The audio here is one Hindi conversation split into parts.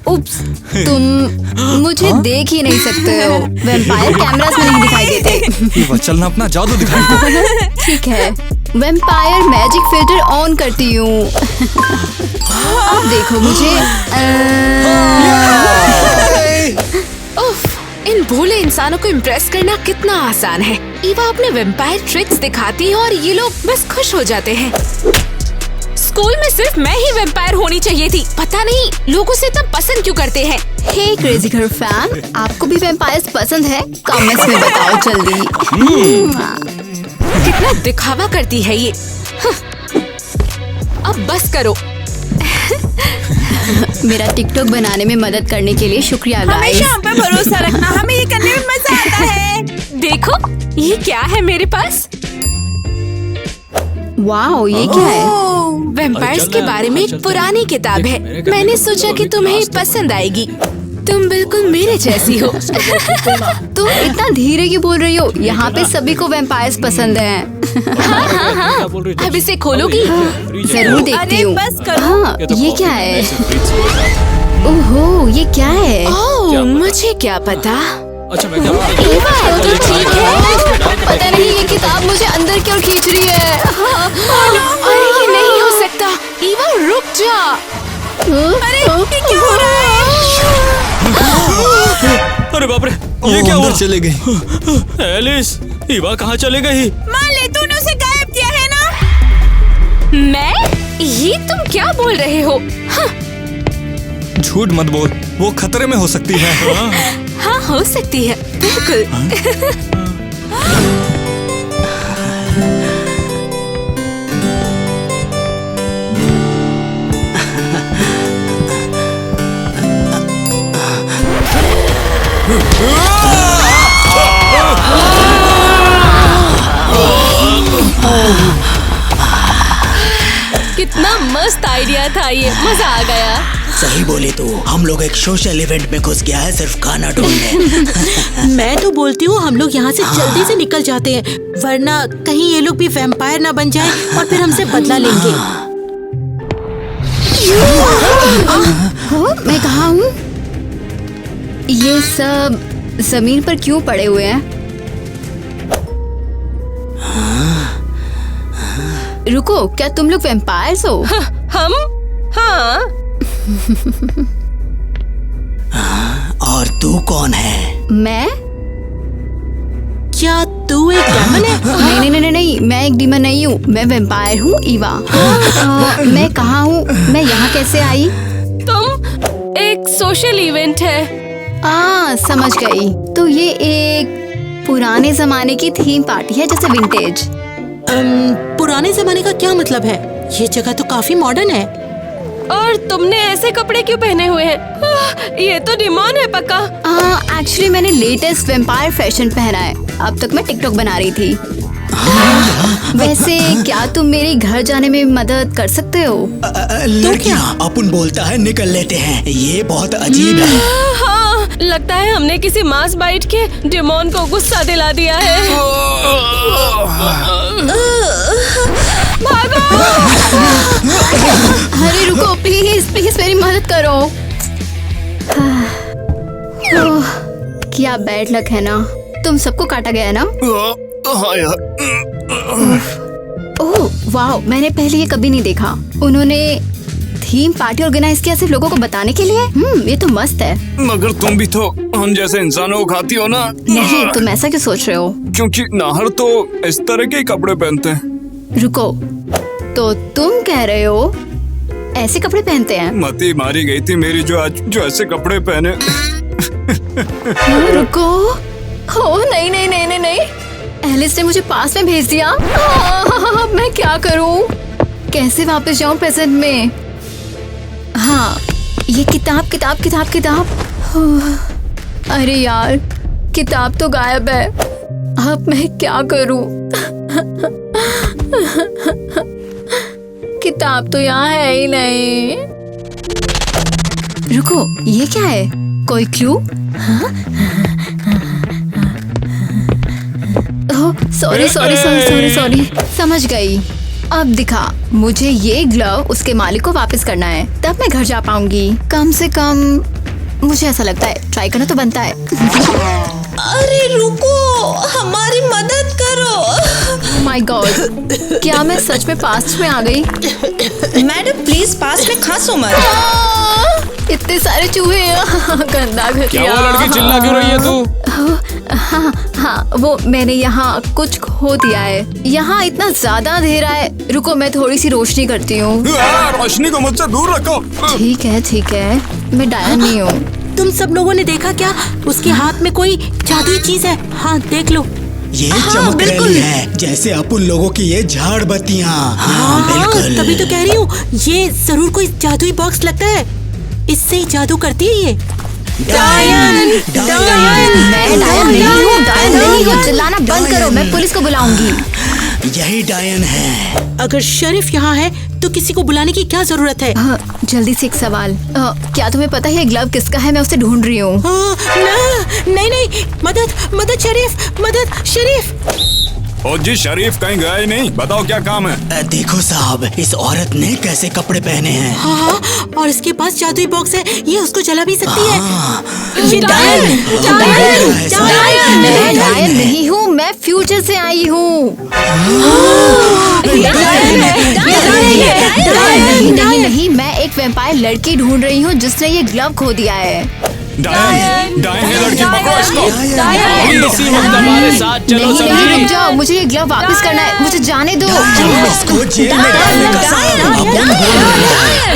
उप्स, तुम मुझे देख ही नहीं सकते हो। वैम्पायर कैमरास में नहीं दिखाई देते। चलना अपना जादू दिखाई। ठीक है, वैम्पायर मैजिक फिल्टर ऑन करती हूँ। अब देखो मुझे। उफ, इन भोले इंसानों को इम्प्रेस करना कितना आसान है। ईवा अपने वैम्पायर ट्रिक्स दिखाती है और ये लोग बस खुश हो जाते हैं। स्कूल में सिर्फ मैं ही वैम्पायर होनी चाहिए थी। पता नहीं लोग उसे इतना पसंद क्यों करते हैं। हे क्रेजी गर्ल फैन, आपको भी वैम्पायर्स पसंद है? कमेंट्स में बताओ जल्दी। कितना दिखावा करती है ये। अब बस करो। मेरा टिकटॉक बनाने में मदद करने के लिए शुक्रिया गाइस। हमेशा हम पे भरोसा रखना, हमें ये करने में मजा आता है। देखो ये क्या है मेरे पास। वाओ, ये क्या है? वैम्पायर्स के बारे में एक पुरानी किताब है। मैंने सोचा कि तुम्हें पसंद आएगी। तुम बिल्कुल मेरे जैसी हो। तुम इतना धीरे क्यों बोल रही हो? यहाँ पे सभी को वैम्पायर्स पसंद हैं। हाँ। अब इसे खोलोगी? जरूर देखती हूँ। बस करो। हाँ, ये क्या है? ओहो, ये क्या है? ओह, मुझे क्या पता। अच्छा मैं क्या ईवा, तो ठीक है। पता नहीं ये किताब मुझे अंदर क्यों खींच रही है। अरे ये नहीं हो सकता। ईवा रुक जा। अरे ये क्या हो रहा है? अरे बाप रे, ये क्या हुआ? चले गई। एलिस, ईवा कहाँ चले गई? मान ले तूने उसे गायब किया है ना? मैं? ये तुम क्या बोल रहे हो? झूठ मत बोल, वो खतरे में हो सकती है। हाँ हो सकती है, बिल्कुल। कितना मस्त आइडिया था ये, मजा आ गया। सही बोली तू, हम लोग एक सोशल इवेंट में घुस गया है सिर्फ खाना ढूंढने। मैं तो बोलती हूँ हम लोग यहाँ से जल्दी से निकल जाते हैं, वरना कहीं ये लोग भी वैम्पायर ना बन जाए और फिर हमसे बदला लेंगे। मैं कहाँ हूँ? ये सब जमीन पर क्यों पड़े हुए हैं? रुको, क्या तुम लोग वैम्पायर्स हो? हम? हाँ। और तू कौन है? मैं? क्या तू एक डेमन है? नहीं नहीं नहीं नहीं, मैं एक डीमन नहीं हूँ, मैं वैम्पायर हूँ ईवा। मैं कहाँ हूँ? मैं यहाँ कैसे आई? तुम एक सोशल इवेंट है। समझ गई। तो ये एक पुराने जमाने की थीम पार्टी है, जैसे विंटेज। पुराने जमाने का क्या मतलब है? ये जगह तो काफी मॉडर्न है। और तुमने ऐसे कपड़े क्यों पहने हुए हैं? ये तो डिमॉन है पक्का। एक्चुअली मैंने लेटेस्ट वैम्पायर फैशन पहना है। अब तक मैं टिकटॉक बना रही थी। वैसे क्या तुम मेरे घर जाने में मदद कर सकते हो? लड़कियाँ, अपन बोलता है निकल लेते हैं, ये बहुत अजीब है। हाँ, लगता है हमने किसी मांस बाइट के डिमॉन को गुस्सा दिला दिया है। भागो! अरे रुको, प्लीज प्लीज मेरी मदद करो। क्या बैड लक है ना। तुम सबको काटा गया है ना? हाँ यार। ओह वाह, मैंने पहले ये कभी नहीं देखा। उन्होंने थीम पार्टी ऑर्गेनाइज किया सिर्फ लोगों को बताने के लिए। ये तो मस्त है। मगर तुम भी तो हम जैसे इंसानों को खाती हो ना। नहीं, तुम ऐसा क्यों सोच रहे हो? क्योंकि नाहर तो इस तरह के कपड़े पहनते हैं। रुको, तो तुम कह रहे हो ऐसे कपड़े पहनते हैं? मती मारी गई थी मेरी जो आज जो ऐसे कपड़े पहने। रुको, हो नहीं नहीं नहीं नहीं नहीं, एलिस ने मुझे पास में भेज दिया। मैं क्या करूं? कैसे वापस जाऊं प्रेजेंट में? हाँ, ये किताब किताब किताब किताब। अरे यार, किताब तो गायब है। अब मैं क्या करूं? किताब तो यहाँ है ही नहीं। रुको, ये क्या है? कोई clue? Sorry sorry sorry sorry sorry, समझ गई। अब दिखा। मुझे ये ग्लव उसके मालिक को वापस करना है, तब मैं घर जा पाऊंगी। कम से कम मुझे ऐसा लगता है, ट्राई करना तो बनता है। अरे रुको, हमारी मदद करो। माय गॉड, क्या मैं सच में पास्ट में आ गई? मैडम प्लीज पास में खांसो मत। इतने सारे चूहे, गंदा घटिया। क्या वो लड़की चिल्ला क्यों रही है तू? हाँ, वो मैंने यहाँ कुछ खो दिया है। यहाँ इतना ज्यादा अंधेरा है। रुको, मैं थोड़ी सी रोशनी करती हूँ। रोशनी को मुझसे दूर रखो। ठीक है, मैं डायन नहीं हूँ। तुम सब लोगों ने देखा क्या? उसके हाथ में कोई जादुई चीज है। हाँ देख लो। ये चमक रही है जैसे अपन लोगों की ये झाड़ बत्तियाँ। हाँ बिल्कुल। तभी तो कह रही हूँ, ये जरूर कोई जादुई बॉक्स लगता है। इससे ही जादू करती है ये। डायन, मैं डायन नहीं हूँ। चिल्लाना बंद करो, मैं पुलिस को बुलाऊंगी। यही डायन है। अगर शरीफ यहाँ है तो किसी को बुलाने की क्या जरूरत है? हाँ, जल्दी से एक सवाल, क्या तुम्हें पता है ये ग्लव किसका है? मैं उसे ढूंढ रही हूँ। नहीं, मदद शरीफ, मदद शरीफ। ओ जी, शरीफ कहीं गया ही नहीं। बताओ क्या काम है? देखो साहब, इस औरत ने कैसे कपड़े पहने हैं। हाँ, और इसके पास जादुई बॉक्स है, ये उसको जला भी सकती है। ये डायन मैं डायन नहीं हूँ, मैं फ्यूचर से आई हूँ। नहीं, मैं एक वैम्पायर लड़की ढूंढ रही हूँ जिसने ये ग्लव खो दिया है। डायन है लड़की, पकड़ो इसको। इसी वक्त हमारे साथ चलो नहीं, समझी। रुक जाओ, मुझे ये ग्लव वापस करना है। मुझे जाने दो। इसको जेल में डालने का साहब अपन बोल रहे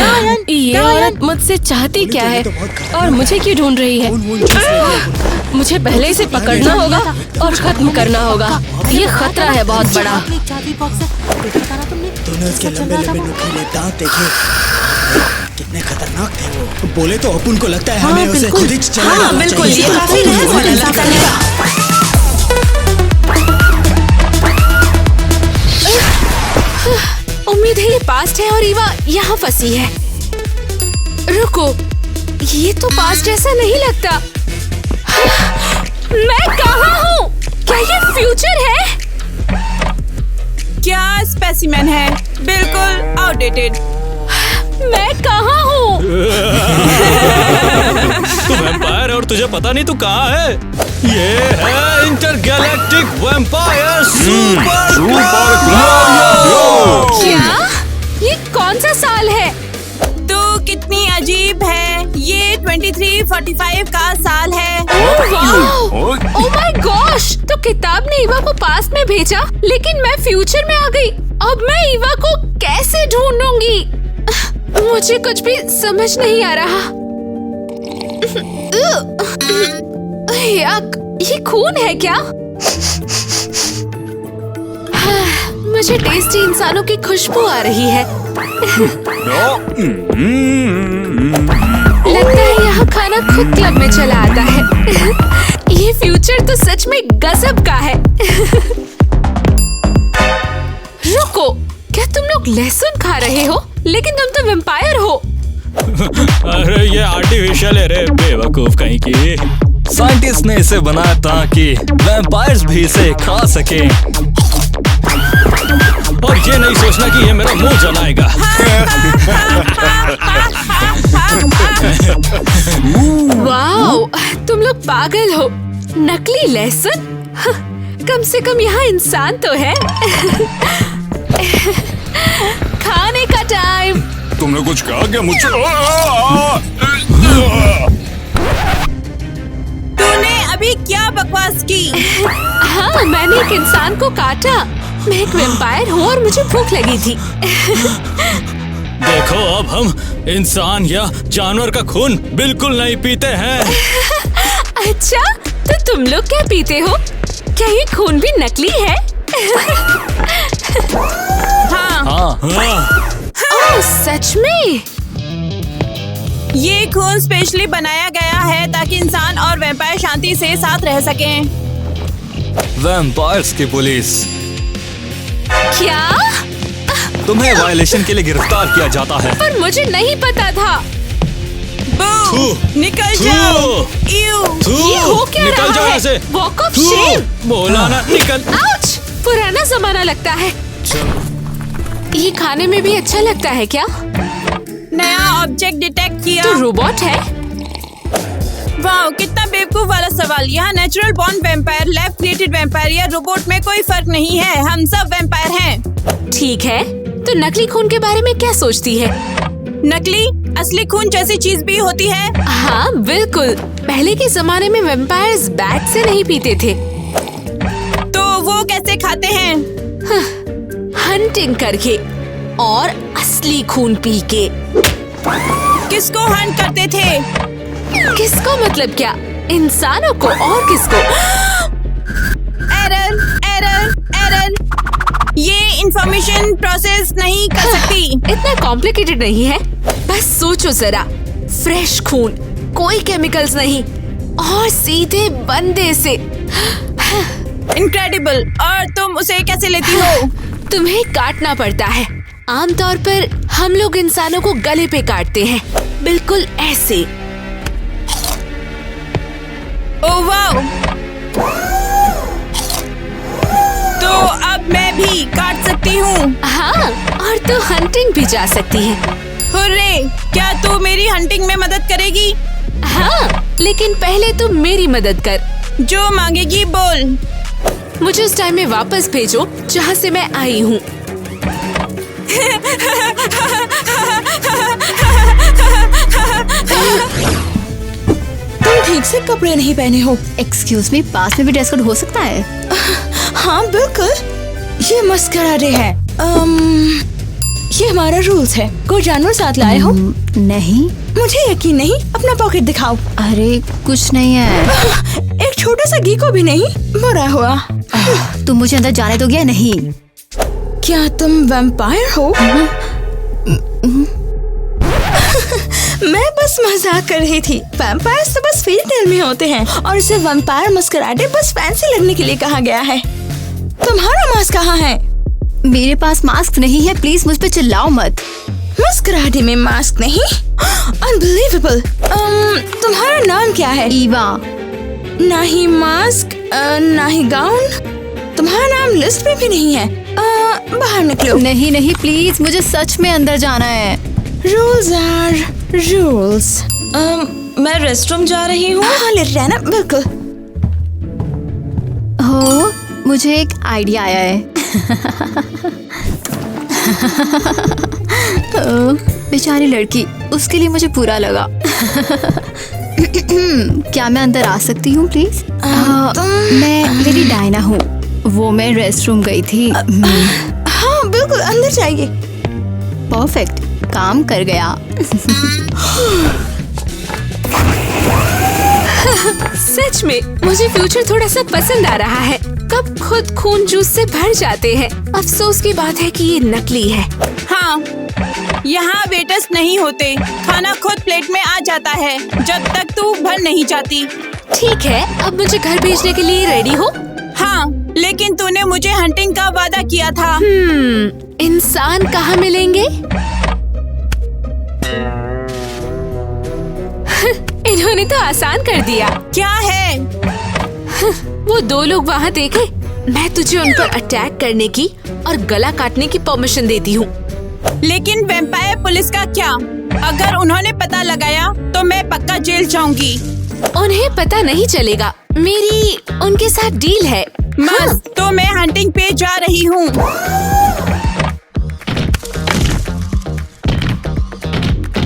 हैं। ये औरत मुझसे चाहती क्या है और मुझे क्यों ढूंढ रही है? मुझे पहले इसे पकड़ना होगा और खत्म करना होगा। ये खतरा है बहुत बड़ा। जादुई बॉक्स है। देखा ना तुमने? तूने उसके लंबे लंबे नुकीले दांत देखे? कितने खतरनाक थे वो। बोले तो अपन को लगता है हमें उसे खुद ही चला हाँ बिल्कुल, ये काफी रहस्यमय करने का। उम्मीद है ये पास्ट है और ईवा यहाँ फंसी है। रुको, ये तो पास्ट ऐसा नहीं लगता। मैं कहाँ हूँ? क्या ये फ्यूचर है? क्या स्पेसिमेन है? बिल्कुल आउटडेटेड। मैं कहाँ हूँ? तू वैम्पायर है और तुझे पता नहीं तू कहाँ है। ये है इंटरगैलेक्टिक वैम्पायर सुपर क्या? ये कौन सा साल है? तो कितनी अजीब है, ये 2345 का साल है। Oh my gosh! तो किताब ने ईवा को पास्ट में भेजा, लेकिन मैं फ्यूचर में आ गई। अब मैं ईवा को कैसे ढूंढूंगी? मुझे कुछ भी समझ नहीं आ रहा। याक, ये खून है क्या? मुझे टेस्टी इंसानों की खुशबू आ रही है। लगता है यहाँ खाना खुद क्लब में चला आता है। ये फ्यूचर तो सच में गजब का है। रुको, क्या तुम लोग लहसुन खा रहे हो? लेकिन तुम तो वैम्पायर हो। अरे ये आर्टिफिशियल है रे बेवकूफ कहीं की। साइंटिस्ट ने इसे बनाया ताकि वैम्पायर्स भी इसे खा सकें। और ये नहीं सोचना कि ये मेरा मुंह जलाएगा। वाओ, तुम लोग पागल हो। नकली लहसुन? कम से कम यहाँ इंसान तो है। खाने का टाइम। तुमने कुछ कहा क्या मुझे? तूने अभी क्या बकवास की? हाँ, मैंने एक इंसान को काटा। मैं एक वैम्पायर हूँ और मुझे भूख लगी थी। देखो, अब हम इंसान या जानवर का खून बिल्कुल नहीं पीते हैं। अच्छा, तो तुम लोग क्या पीते हो? क्या ये खून भी नकली है? हाँ, ओह, सच में? ये खून स्पेशली बनाया गया है ताकि इंसान और वैम्पायर शांति से साथ रह सकें। वैम्पायर्स की पुलिस, क्या? तुम्हें वायलेशन के लिए गिरफ्तार किया जाता है। पर मुझे नहीं पता था। बू, निकल जाओ। ये हो क्या निकल रहा जाओ है? यहाँ से। Walk of shame. बोला ना, निकल। आउच! पुराना जमाना लगता है। ये खाने में भी अच्छा लगता है क्या? नया ऑब्जेक्ट डिटेक्ट किया। तो रोबोट है? वाह, कितना बेवकूफ वाला सवाल। यहाँ natural born vampire, lab created vampire या रोबोट में कोई फर्क नहीं है। हम सब वैम्पायर हैं। ठीक है, तो नकली खून के बारे में क्या सोचती है? नकली असली खून जैसी चीज भी होती है। हाँ बिल्कुल, पहले के जमाने में वैम्पायर्स बैग से नहीं पीते थे। तो वो कैसे खाते हैं? हंटिंग करके और असली खून पी के। किसको हंट करते थे? किसको मतलब क्या? इंसानों को और किसको? एरर एरर एरर, ये इंफॉर्मेशन प्रोसेस नहीं कर सकती। इतना कॉम्प्लिकेटेड नहीं है, बस सोचो जरा। फ्रेश खून, कोई केमिकल्स नहीं और सीधे बंदे से। इनक्रेडिबल। और तुम उसे कैसे लेती हो? तुम्हें काटना पड़ता है। आमतौर पर हम लोग इंसानों को गले पे काटते हैं, बिल्कुल ऐसे। ओह वाओ, तो अब मैं भी काट सकती हूँ। हाँ, और तू हंटिंग भी जा सकती है। हुर्रे, क्या तू मेरी हंटिंग में मदद करेगी? हाँ, लेकिन पहले तू मेरी मदद कर। जो मांगेगी बोल। मुझे उस टाइम में वापस भेजो जहाँ से मैं आई हूँ। तुम ठीक से कपड़े नहीं पहने हो। एक्सक्यूज मी, पास में भी ड्रेस कोड हो सकता है? हाँ बिल्कुल, ये मस्करा डे है। ये हमारा रूल्स है। कोई जानवर साथ लाए हो? नहीं। मुझे यकीन नहीं, अपना पॉकेट दिखाओ। अरे कुछ नहीं है। एक छोटा सा गीको भी नहीं? बुरा हुआ। तुम मुझे अंदर जाने दोगे या नहीं? क्या तुम वैम्पायर हो? मैं बस मजाक कर रही थी। वैम्पायर तो बस फेरी टेल में होते हैं और इसे वैम्पायर मस्कराडे बस फैंसी लगने के लिए कहा गया है। तुम्हारा मास्क कहाँ है? मेरे पास मास्क नहीं है, प्लीज मुझ पे चिल्लाओ मत। मस्कराडे में मास्क नहीं? अनबिलीवेबल। तुम्हारा नाम क्या है? ईवा। ना ही मास्क, ना ही गाउन। तुम्हारा नाम लिस्ट में भी नहीं है। बाहर निकलो। नहीं नहीं, प्लीज मुझे सच में अंदर जाना है। Rules are rules. मैं रेस्टरूम जा रही हूँ। हाँ ले रहना, बिल्कुल। हो, मुझे एक आइडिया आया है। बेचारी लड़की, उसके लिए मुझे बुरा लगा। क्या मैं अंदर आ सकती हूँ प्लीज? मैं लेडी डायना हूँ। वो मैं रेस्टरूम गई थी। हाँ बिल्कुल, अंदर जाइए। परफेक्ट, काम कर गया। सच में मुझे फ्यूचर थोड़ा सा पसंद आ रहा है। कब खुद खून जूस से भर जाते हैं। अफसोस की बात है कि ये नकली है। हाँ, यहाँ वेटर्स नहीं होते। खाना खुद प्लेट में आ जाता है जब तक तू भर नहीं जाती। ठीक है, अब मुझे घर भेजने के लिए रेडी हो? हाँ, लेकिन तूने मुझे हंटिंग का वादा किया था। इंसान कहाँ मिलेंगे? इन्होंने तो आसान कर दिया। क्या है? वो दो लोग वहाँ देखे। मैं तुझे उन पर अटैक करने की और गला काटने की परमिशन देती हूँ। लेकिन वैम्पायर पुलिस का क्या? अगर उन्होंने पता लगाया तो मैं पक्का जेल जाऊंगी। उन्हें पता नहीं चलेगा। मेरी उनके साथ डील है। मस्त, तो मैं हंटिंग पे जा रही हूँ।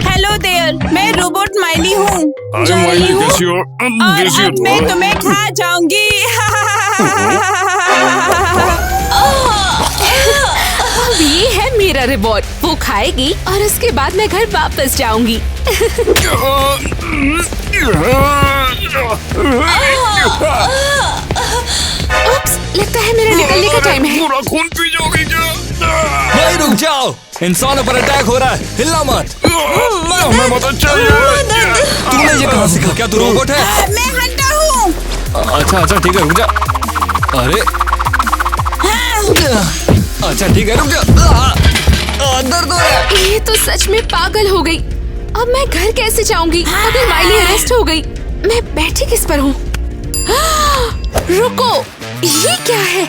हेलो देयर, मैं रोबोट माइली हूँ। जा रही हूँ और अब मैं तुम्हें खा जाऊंगी। अब ये है मेरा रिवॉर्ड। वो खाएगी और उसके बाद मैं घर वापस जाऊंगी। उप्स, लगता है मेरा निकलने का टाइम है। पूरा खून पी जाओगी क्या? भाई रुक जाओ, इंसानों पर अटैक हो रहा है, हिलना मत। हमें मदद चाहिए। तूने ये कहाँ सीखा? क्या तू रोबोट है? मैं हंटर हूँ। अच्छा ठीक है, रुक जा। अरे अच्छा ठीक है, रुक जा। दर्द हो रहा है। ये तो सच में पागल हो गई। अब मैं घर कैसे जाऊंगी अगर माइली अरेस्ट हो गई? मैं बैठी किस पर हूँ? रुको, ये क्या है?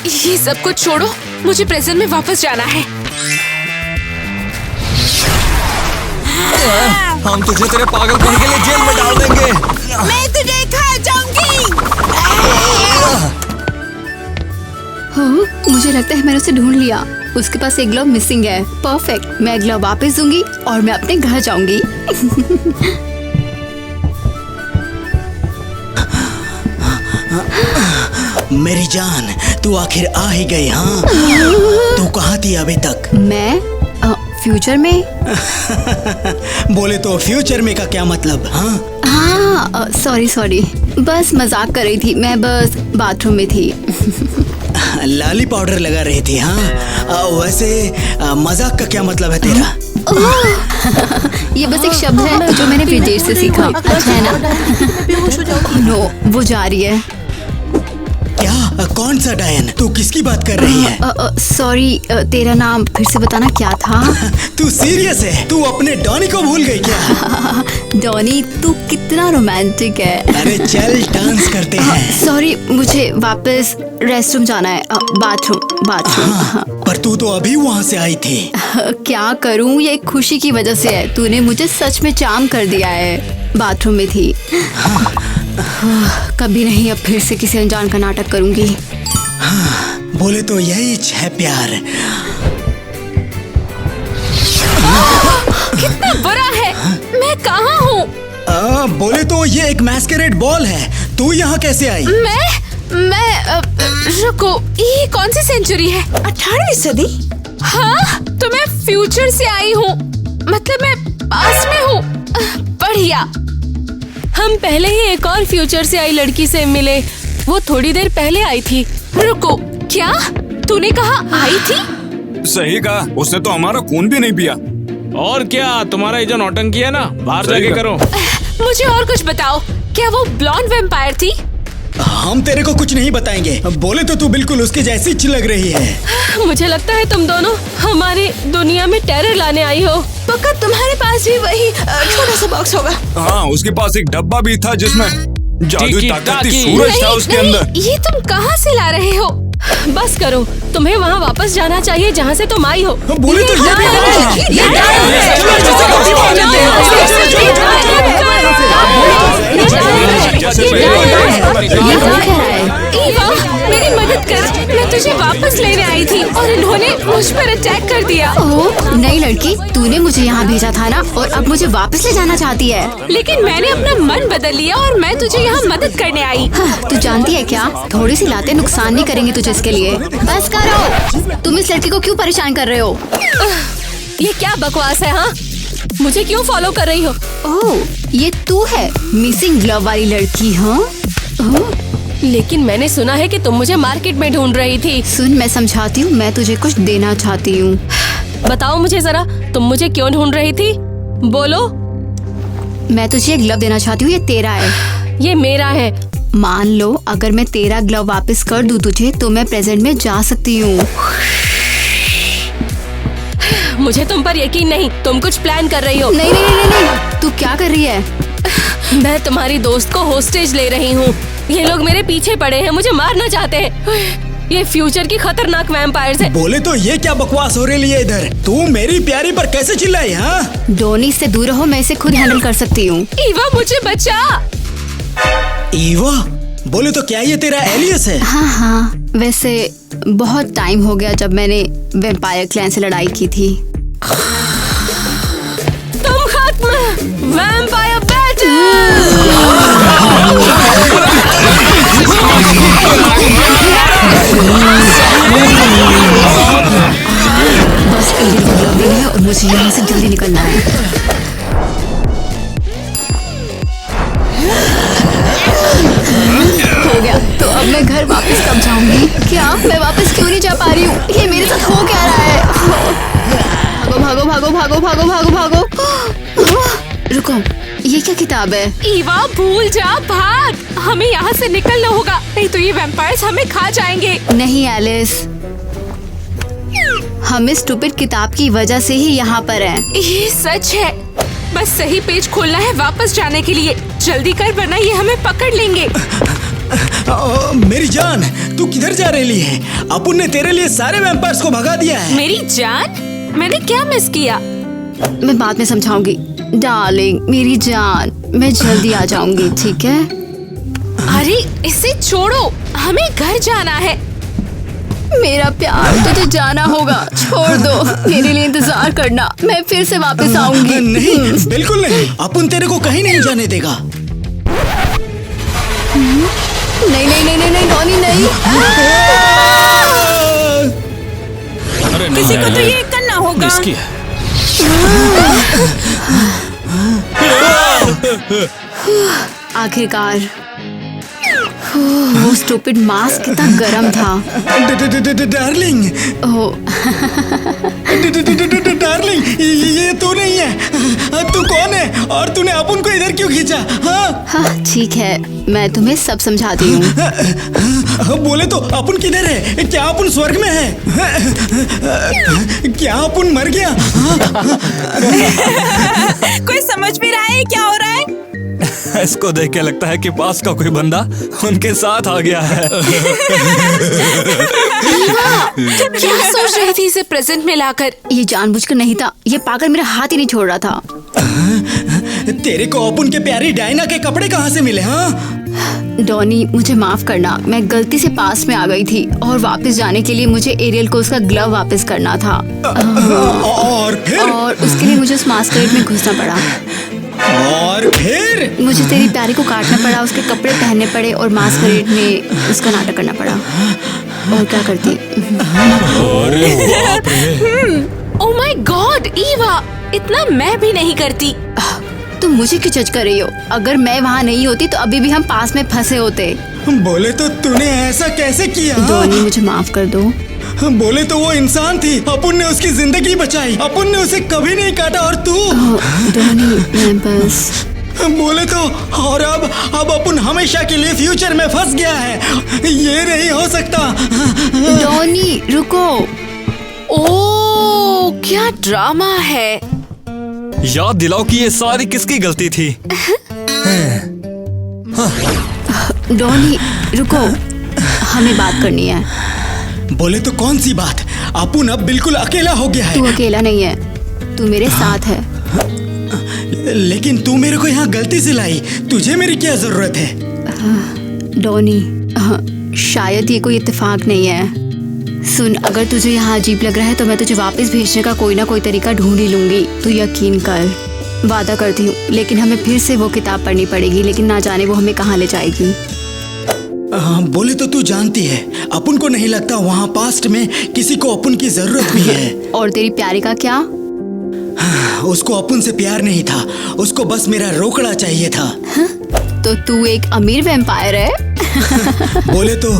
ये सब कुछ छोड़ो, मुझे प्रेजेंट में वापस जाना है। हम तुझे तेरे पागलपन के लिए जेल में डाल देंगे। मैं तुझे खा जाऊंगी। हो, मुझे लगता है मैंने उसे ढूंढ लिया। उसके पास एक ग्लव मिसिंग है। परफेक्ट, मैं ग्लव वापस दूंगी और मैं अपने घर जाऊंगी। मेरी जान, तू आखिर आ ही गई। हाँ, तू कहाँ थी अभी तक? मैं फ्यूचर में। बोले तो फ्यूचर में का क्या मतलब? हाँ हाँ, सॉरी, बस मजाक कर रही थी। मैं बस बाथरूम में थी। लाली पाउडर लगा रही थी। हाँ, वैसे मजाक का क्या मतलब है तेरा? ये बस एक शब्द है जो मैंने विदेश से सीखा। अच्छा है ना? नो, वो जा रही है। क्या? कौन सा डायन? तू किसकी बात कर रही है? सॉरी, तेरा नाम फिर से बताना क्या था? तू सीरियस है? तू अपने डॉनी को भूल गई क्या? डॉनी, तू कितना रोमांटिक है। अरे चल डांस करते हैं। सॉरी, मुझे वापस रेस्टरूम जाना है। बाथरूम। हाँ, पर तू तो अभी वहाँ से आई थी। क्या करूँ, ये खुशी की वजह से है। तूने मुझे सच में चार्म कर दिया है। बाथरूम में थी। कभी नहीं, अब फिर से किसी अनजान का नाटक करूंगी। हाँ, बोले तो यही है प्यार। कितना बुरा है। मैं कहाँ हूँ? बोले तो ये एक मैस्करेड बॉल है। तू यहाँ कैसे आई? मैं रुको, ये कौन सी सेंचुरी है? 18वीं सदी? हाँ, तो मैं फ्यूचर से आई हूँ। मतलब मैं पास में हूँ। बढ़िया। हम पहले ही एक और फ्यूचर से आई लड़की से मिले। वो थोड़ी देर पहले आई थी। रुको, क्या तूने कहा आई थी? सही कहा, उसने तो हमारा खून भी नहीं पिया। और क्या, तुम्हारा ये जो नौटंकी है ना, बाहर जाके करो। मुझे और कुछ बताओ, क्या वो ब्लॉन्ड वैम्पायर थी? हम तेरे को कुछ नहीं बताएंगे। बोले तो तू बिल्कुल उसके जैसी लग रही है। मुझे लगता है तुम दोनों हमारी दुनिया में टेरर लाने आई हो। पक्का तुम्हारे पास भी वही छोटा सा बॉक्स होगा। हाँ, उसके पास एक डब्बा भी था जिसमें जादुई ताकती सूरज था उसके अंदर। ये तुम कहाँ से ला रहे हो? बस करो, तुम्हें वहाँ वापस जाना चाहिए जहाँ से तुम आई हो। बोले तो ये ईवा, मेरी मदद कर। मैं तुझे वापस लेने आई थी और इन्होंने मुझ पर अटैक कर दिया। ओह, नई लड़की, तूने मुझे यहाँ भेजा था ना, और अब मुझे वापस ले जाना चाहती है। लेकिन मैंने अपना मन बदल लिया और मैं तुझे यहाँ मदद करने आई। हाँ, तू जानती है क्या, थोड़ी सी लातें नुकसान नहीं करेंगी तुझे इसके लिए। बस करो, तुम इस लड़की को क्यों परेशान कर रहे हो? ये क्या बकवास है? हाँ, मुझे क्यों फॉलो कर रही हो? ओह, ये तू है मिसिंग ग्लव वाली लड़की? हाँ, लेकिन मैंने सुना है कि तुम मुझे मार्केट में ढूंढ रही थी। सुन, मैं समझाती हूँ, मैं तुझे कुछ देना चाहती हूँ। बताओ मुझे जरा, तुम मुझे क्यों ढूंढ रही थी? बोलो। मैं तुझे एक ग्लव देना चाहती हूँ, ये तेरा है। ये मेरा है। मान लो अगर मैं तेरा ग्लव वापस कर दूँ तुझे, तो मैं प्रेजेंट में जा सकती हूँ। मुझे तुम पर यकीन नहीं, तुम कुछ प्लान कर रही हो। नहीं नहीं नहीं नहीं, तू क्या कर रही है? मैं तुम्हारी दोस्त को होस्टेज ले रही हूँ। ये लोग मेरे पीछे पड़े हैं, मुझे मारना चाहते हैं। ये फ्यूचर की खतरनाक वैम्पायर्स हैं। बोले तो ये क्या बकवास हो रही है इधर? तू मेरी प्यारी पर कैसे चिल्लाई? हाँ, डोनी से दूर रहो, मैं इसे खुद हैंडल कर सकती हूँ। ईवा, मुझे बचा। ईवा, बोले तो क्या ये तेरा एलियस है? हाँ, वैसे बहुत टाइम हो गया जब मैंने वैम्पायर क्लैन से लड़ाई की थी। तुम खत्म, वैम्पायर बैटल। बस एक ग्लव है और मुझे यहाँ से जल्दी निकलना है। हो गया, तो अब मैं घर वापस कब जाऊंगी? क्या मैं वापस क्यों नहीं जा पा रही हूँ? ये मेरे साथ हो क्या रहा है? भागो भागो भागो भागो भागो भागो भागो। रुको, ये क्या किताब है? ईवा, भूल जा, भाग। हमें यहाँ से निकलना होगा, नहीं तो ये वैम्पायर्स हमें खा जाएंगे। नहीं एलिस, हम इस स्टूपिड किताब की वजह से ही यहाँ पर हैं। ये सच है। बस सही पेज खोलना है वापस जाने के लिए। जल्दी कर, वरना ये हमें पकड़ लेंगे। मेरी जान, तू किधर किधर जा रही है? अपुन ने तेरे लिए सारे वैम्पायर्स को भगा दिया है। मेरी जान, मैंने क्या मिस किया? मैं बाद में समझाऊंगी डार्लिंग, मेरी जान। मैं जल्दी आ जाऊंगी, ठीक है? अरे इसे छोड़ो, हमें घर जाना है। मेरा प्यार, तुझे जाना होगा। छोड़ दो, मेरे लिए इंतजार करना, मैं फिर से वापस आऊंगी। नहीं, बिल्कुल नहीं। अपुन तेरे को कहीं नहीं जाने देगा। नहीं नहीं नहीं नहीं नहीं डॉनी नहीं। अरे नहीं किसी को तो यार, ये करना होगा। रिस्की है। आखिरकार वो स्टूपिड मास्क कितना गरम था। डार्लिंग, डार्लिंग, ये तू नहीं है। तू कौन है और तूने अपुन को इधर क्यों खींचा? हाँ ठीक है, मैं तुम्हें सब समझाती हूँ। बोले तो अपुन किधर है? क्या अपुन स्वर्ग में है? क्या अपुन मर गया? कोई समझ भी रहा है क्या हो रहा है? इसको देख के लगता है कि पास का कोई बंदा उनके साथ आ गया है। क्या सोच रही थी इसे प्रेजेंट में लाकर? ये जानबूझकर नहीं था, ये पागल मेरा हाथ ही नहीं छोड़ रहा था। तेरे को अपुन के प्यारी डायना के कपड़े कहाँ से मिले? हाँ डॉनी, मुझे माफ करना, मैं गलती से पास में आ गई थी और वापस जाने के लिए मुझे एरियल को उसका ग्लव वापस करना था। और उसके लिए मुझे उस मास्करेड में घुसना पड़ा। और फिर मुझे तेरी प्यारी को काटना पड़ा, उसके कपड़े पहनने पड़े और मास्करेड में उसका नाटक करना पड़ा। और क्या करती? ओह माय गॉड ईवा, इतना मैं भी नहीं करती। तुम मुझे क्यों जज कर रही हो? अगर मैं वहाँ नहीं होती तो अभी भी हम पास में फंसे होते। बोले तो तूने ऐसा कैसे किया? डॉनी, मुझे माफ कर दो। बोले तो वो इंसान थी, अपुन ने उसकी जिंदगी बचाई, अपुन ने उसे कभी नहीं काटा। और तू? डॉनी, मैं बस बोले तो और अब अपुन हमेशा के लिए फ्यूचर में फंस गया है। ये नहीं हो सकता। डॉनी रुको। ओह क्या ड्रामा है। याद दिलाओ कि ये सारी किसकी गलती थी। डॉनी रुको, हमें बात करनी है। बोले तो कौन सी बात? अपुन अब बिल्कुल अकेला हो गया है। तू अकेला नहीं है, तू मेरे साथ है। लेकिन तू मेरे को यहाँ गलती से लाई, तुझे मेरी क्या जरूरत है? डॉनी, शायद ये कोई इत्तेफाक नहीं है। सुन, अगर तुझे यहाँ अजीब लग रहा है तो मैं तुझे वापस भेजने का कोई ना कोई तरीका ढूंढ ही लूंगी। तू यकीन कर, वादा करती हूँ। लेकिन हमें फिर से वो किताब पढ़नी पड़ेगी, लेकिन ना जाने वो हमें कहाँ ले जाएगी। बोले तो तू जानती है, अपुन को नहीं लगता वहाँ पास्ट में किसी को अपुन की जरूरत भी है। और तेरी प्यारी का क्या? उसको अपुन से प्यार नहीं था, उसको बस मेरा रोकड़ा चाहिए था। तो तू एक अमीर वैम्पायर है। बोले तो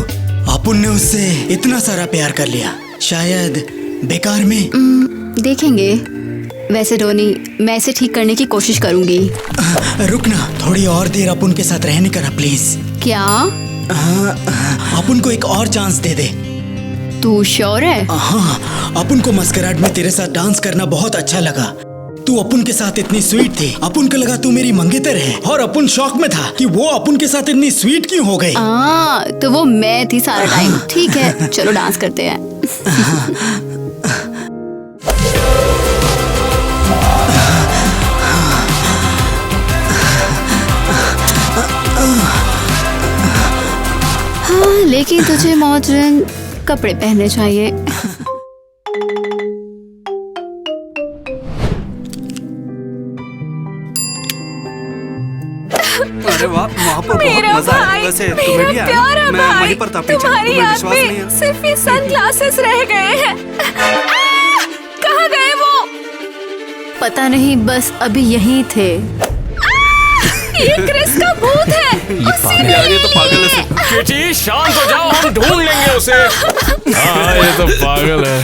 अपुन ने उससे इतना सारा प्यार कर लिया, शायद बेकार में। देखेंगे। वैसे डॉनी, मैं इसे ठीक करने की कोशिश करूंगी। रुकना, थोड़ी और देर अपुन के साथ रहने का ना प्लीज। क्या? अपुन को एक और चांस दे दे। तू श्योर है? हाँ, अपुन को मस्कराड में तेरे साथ डांस करना बहुत अच्छा लगा। तू अपुन के साथ इतनी स्वीट थी, अपुन को लगा तू मेरी मंगेतर है, और अपुन शॉक में था कि वो अपुन के साथ इतनी स्वीट क्यों हो गई। तो वो मैं थी सारा टाइम। ठीक है, चलो डांस करते हैं। हाँ, लेकिन तुझे मॉडर्न कपड़े पहनने चाहिए। अरे वाह, वहाँ पर मेरा बहुत मजा भाई, है। वैसे मेरा तुम्हें भी आया? प्यारा मैं भाई, वहीं पर था पीछे, तुम्हारी तुम्हें याद विश्वास नहीं है? में सिर्फ ये सनग्लासेस रह गए हैं। कहाँ गए वो? पता नहीं, बस अभी यहीं थे। ये क्रिस का भूत है। उसी ने यार ये तो पागल है। किटी शांत हो जाओ, हम ढूंढ लेंगे उसे। हाँ, ये तो पागल है।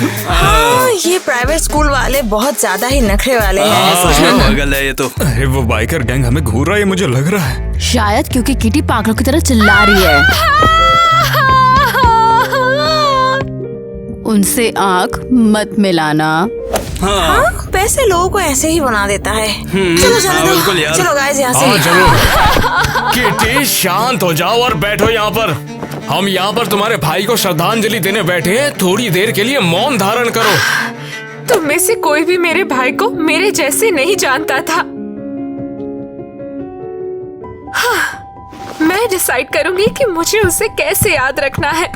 ये प्राइवेट स्कूल वाले बहुत ज्यादा ही नखरे वाले हैं। सच में पागल है ये तो। अरे वो बाइकर गैंग हमें घूर रहा है, मुझे लग रहा है। शायद क्योंकि किटी पागलों की तरह चिल्ला रही है। उनसे आंख मत मिलाना। हाँ, पैसे लोगों को ऐसे ही बना देता है। चलो जाने दो। बिल्कुल यार। चलो गाइस यहाँ से। हाँ चलो। किटी शांत हो जाओ और बैठो यहाँ पर। हम यहाँ पर तुम्हारे भाई को श्रद्धांजलि देने बैठे हैं, थोड़ी देर के लिए मौन धारण करो। तुम में से कोई भी मेरे भाई को मेरे जैसे नहीं जानता था। हाँ, मैं डिसाइड करूंगी कि मुझे उसे कैसे याद रखना है।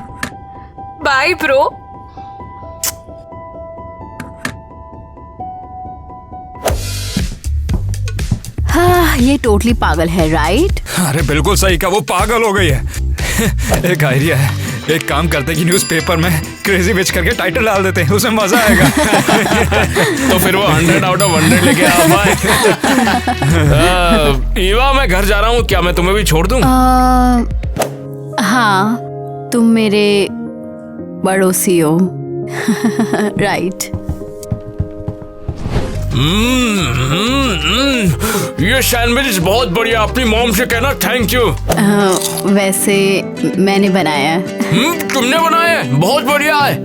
Bye bro. हाँ, ये टोटली पागल है, राइट? अरे बिल्कुल सही कहा, वो पागल हो गई है। एक आइडिया है, एक काम करते हैं कि न्यूज़पेपर में क्रेजी विच करके टाइटल डाल देते हैं, उसमें मजा आएगा। तो फिर वो 100 आउट ऑफ 100 लेके आ भाई। ईवा, मैं घर जा रहा हूँ, क्या मैं तुम्हें भी छोड़ दूँ? हाँ, तुम मेरे पड़ोसी हो। राइट। ये सैंडविच बहुत बढ़िया, अपनी मॉम से कहना थैंक यू। वैसे मैंने बनाया है। तुमने बनाया है? बहुत बढ़िया है।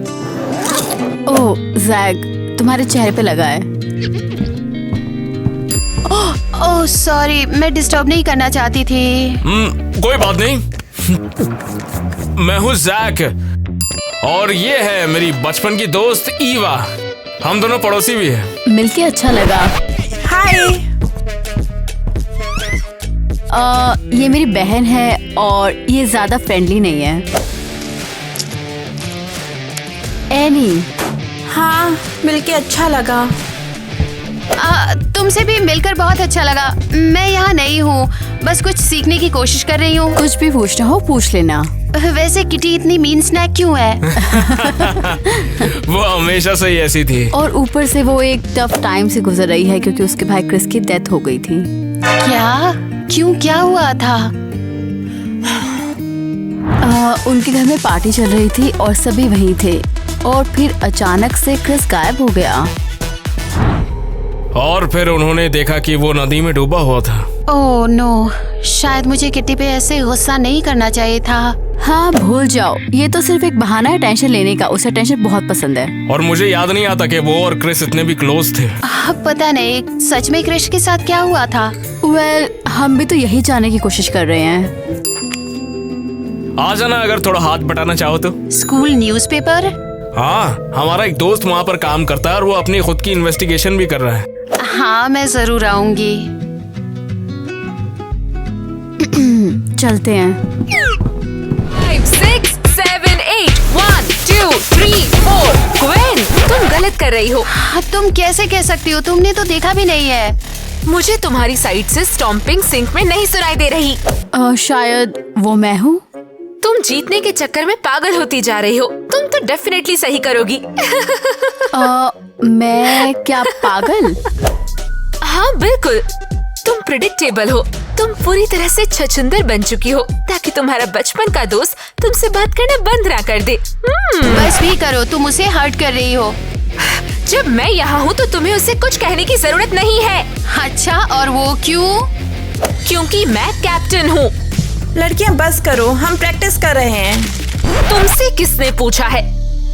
ओह जैक, तुम्हारे चेहरे पे लगा है। ओह सॉरी, मैं डिस्टर्ब नहीं करना चाहती थी। कोई बात नहीं। मैं हूँ जैक और ये है मेरी बचपन की दोस्त ईवा। हम दोनों पड़ोसी भी हैं। मिलके अच्छा लगा। हाय। ये मेरी बहन है और ये ज्यादा फ्रेंडली नहीं है। एनी। हाँ, मिलके अच्छा लगा। तुमसे भी मिलकर बहुत अच्छा लगा। मैं यहाँ नई हूँ, बस कुछ सीखने की कोशिश कर रही हूँ। कुछ भी पूछना हो पूछ लेना। वैसे किटी इतनी मीन स्नैक क्यों है? वो हमेशा से ही ऐसी थी। और ऊपर से वो एक टफ टाइम से गुजर रही है क्योंकि उसके भाई क्रिस की डेथ हो गई थी। क्या? क्यों, क्या हुआ था? उनके घर में पार्टी चल रही थी और सभी वहीं थे और फिर अचानक से क्रिस गायब हो गया। और फिर उन्होंने देखा कि वो नदी में डूबा हुआ था। ओह नो, शायद मुझे किटी पे ऐसे गुस्सा नहीं करना चाहिए था। हाँ, भूल जाओ, ये तो सिर्फ एक बहाना है टेंशन लेने का। उसे टेंशन बहुत पसंद है। और मुझे याद नहीं आता कि वो और क्रिस इतने भी क्लोज थे। पता नहीं, सच में क्रिस के साथ क्या हुआ था? वेल, हम भी तो यही जानने की कोशिश कर रहे हैं। आ जाना अगर थोड़ा हाथ बटाना चाहो तो। School newspaper? हाँ, हमारा एक दोस्त वहाँ पर काम करता है और वो अपनी खुद की इन्वेस्टिगेशन भी कर रहा है। हाँ, मैं जरूर आऊंगी। चलते हैं। 5, 6, 7, 8, 1, 2, 3, 4। ग्वेन, तुम गलत कर रही हो। तुम कैसे कह सकती हो? तुमने तो देखा भी नहीं है। मुझे तुम्हारी साइड से स्टॉम्पिंग सिंक में नहीं सुनाई दे रही। शायद वो मैं हूँ। तुम जीतने के चक्कर में पागल होती जा रही हो। तुम तो डेफिनेटली सही करोगी। मैं क्या पागल? हाँ बिल्कुल, तुम प्रिडिक्टेबल हो। तुम पूरी तरह से छछुंदर बन चुकी हो ताकि तुम्हारा बचपन का दोस्त तुमसे बात करना बंद ना कर दे। बस भी करो, तुम उसे हर्ट कर रही हो। जब मैं यहाँ हूँ तो तुम्हें उसे कुछ कहने की जरूरत नहीं है। अच्छा, और वो क्यों? क्योंकि मैं कैप्टन हूँ। लड़कियाँ बस करो, हम प्रैक्टिस कर रहे हैं। तुमसे किसने पूछा है?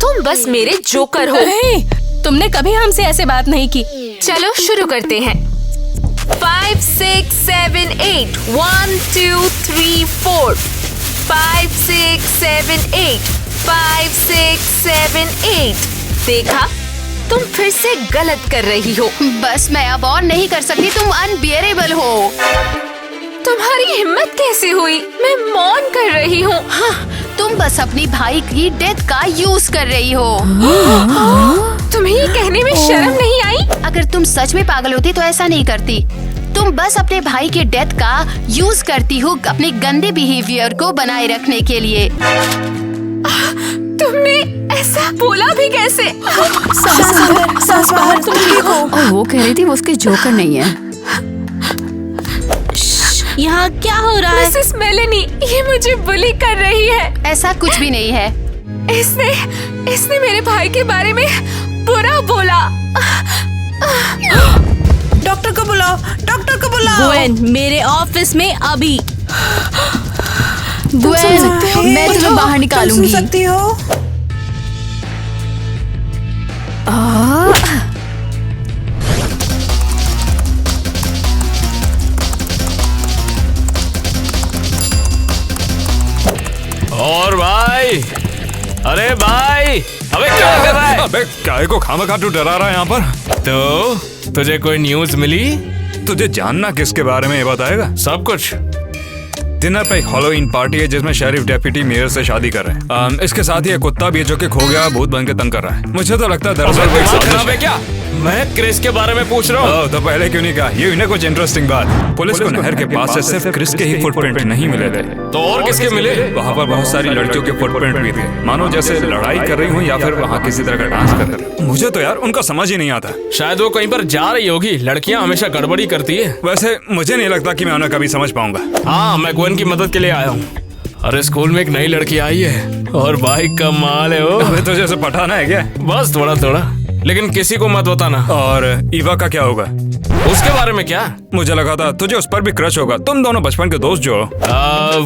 तुम बस मेरे जोकर हो। तुमने कभी हमसे ऐसे बात नहीं की। चलो शुरू करते हैं। 5, 6, 7, 8, 1, 2, 3, 4। 5, 6, 7, 8, 5, 6, 7, 8। देखा, तुम फिर से गलत कर रही हो। बस मैं अब और नहीं कर सकती, तुम अनबियरेबल हो। तुम्हारी हिम्मत कैसे हुई? मैं मौन कर रही हूँ। हाँ, तुम बस अपनी भाई की डेथ का यूज कर रही हो। तुम्हें ये कहने में शर्म नहीं आई? अगर तुम सच में पागल होती तो ऐसा नहीं करती। तुम बस अपने भाई के डेथ का यूज करती हो अपने गंदे बिहेवियर को बनाए रखने के लिए। तुमने ऐसा बोला भी कैसे? सांस बाहर, तुम ठीक हो? और वो कह रही थी वो उसके जोकर नहीं है। यहाँ क्या हो रहा है? मिसेस मेलेनी, ये मुझे बुली कर रही है। ऐसा कुछ भी नहीं है। इसने मेरे भाई के बारे में बुरा बोला। डॉक्टर को बुलाओ, डॉक्टर को बुलाओ। ग्वेन, मेरे ऑफिस में अभी। ग्वेन, मैं तुम्हें बाहर निकालूंगी। सुन सकती हो? और भाई, अरे भाई, अबे क्या कर रहा है? अबे काय को खामखा तू डरा रहा है यहाँ पर? तो तुझे कोई न्यूज मिली? तुझे जानना किसके बारे में ये बताएगा? सब कुछ। डिनर पे एक हैलोवीन पार्टी है जिसमें शरीफ डेप्यूटी मेयर से शादी कर रहे हैं। इसके साथ ही एक कुत्ता भी है जो कि खो गया, भूत बन के तंग कर रहा है। मुझे तो लगता है दरअसल वो एक दिमाग साजिश खराब है है। क्या? मैं क्रिस के बारे में पूछ रहा हूँ। तो पहले क्यों नहीं कहा? ये हुई ना कुछ इंटरेस्टिंग बात। पुलिस को नहर के पास से सिर्फ क्रिस के ही फुटप्रिंट नहीं मिले थे, तो और किसके मिले? वहाँ पर बहुत सारी लड़कियों के फुटप्रिंट भी थे, मानो जैसे लड़ाई कर रही हूँ या फिर वहाँ किसी तरह का डांस कर रही हूँ। मुझे तो यार उनका समझ ही नहीं आता। शायद वो कहीं पर जा रही होगी। लड़कियाँ हमेशा गड़बड़ी करती है। वैसे मुझे नहीं लगता कि मैं उन्हें कभी समझ पाऊंगा। हाँ, मैं ग्वेन की मदद के लिए आया हूँ। अरे स्कूल में एक नई लड़की आई है और भाई कमाल है वो। अबे तुझे ऐसे पठाना है क्या? बस थोड़ा थोड़ा, लेकिन किसी को मत बताना। और ईवा का क्या होगा? उसके बारे में क्या? मुझे लगा था तुझे उस पर भी क्रश होगा। तुम दोनों बचपन के दोस्त जो हो।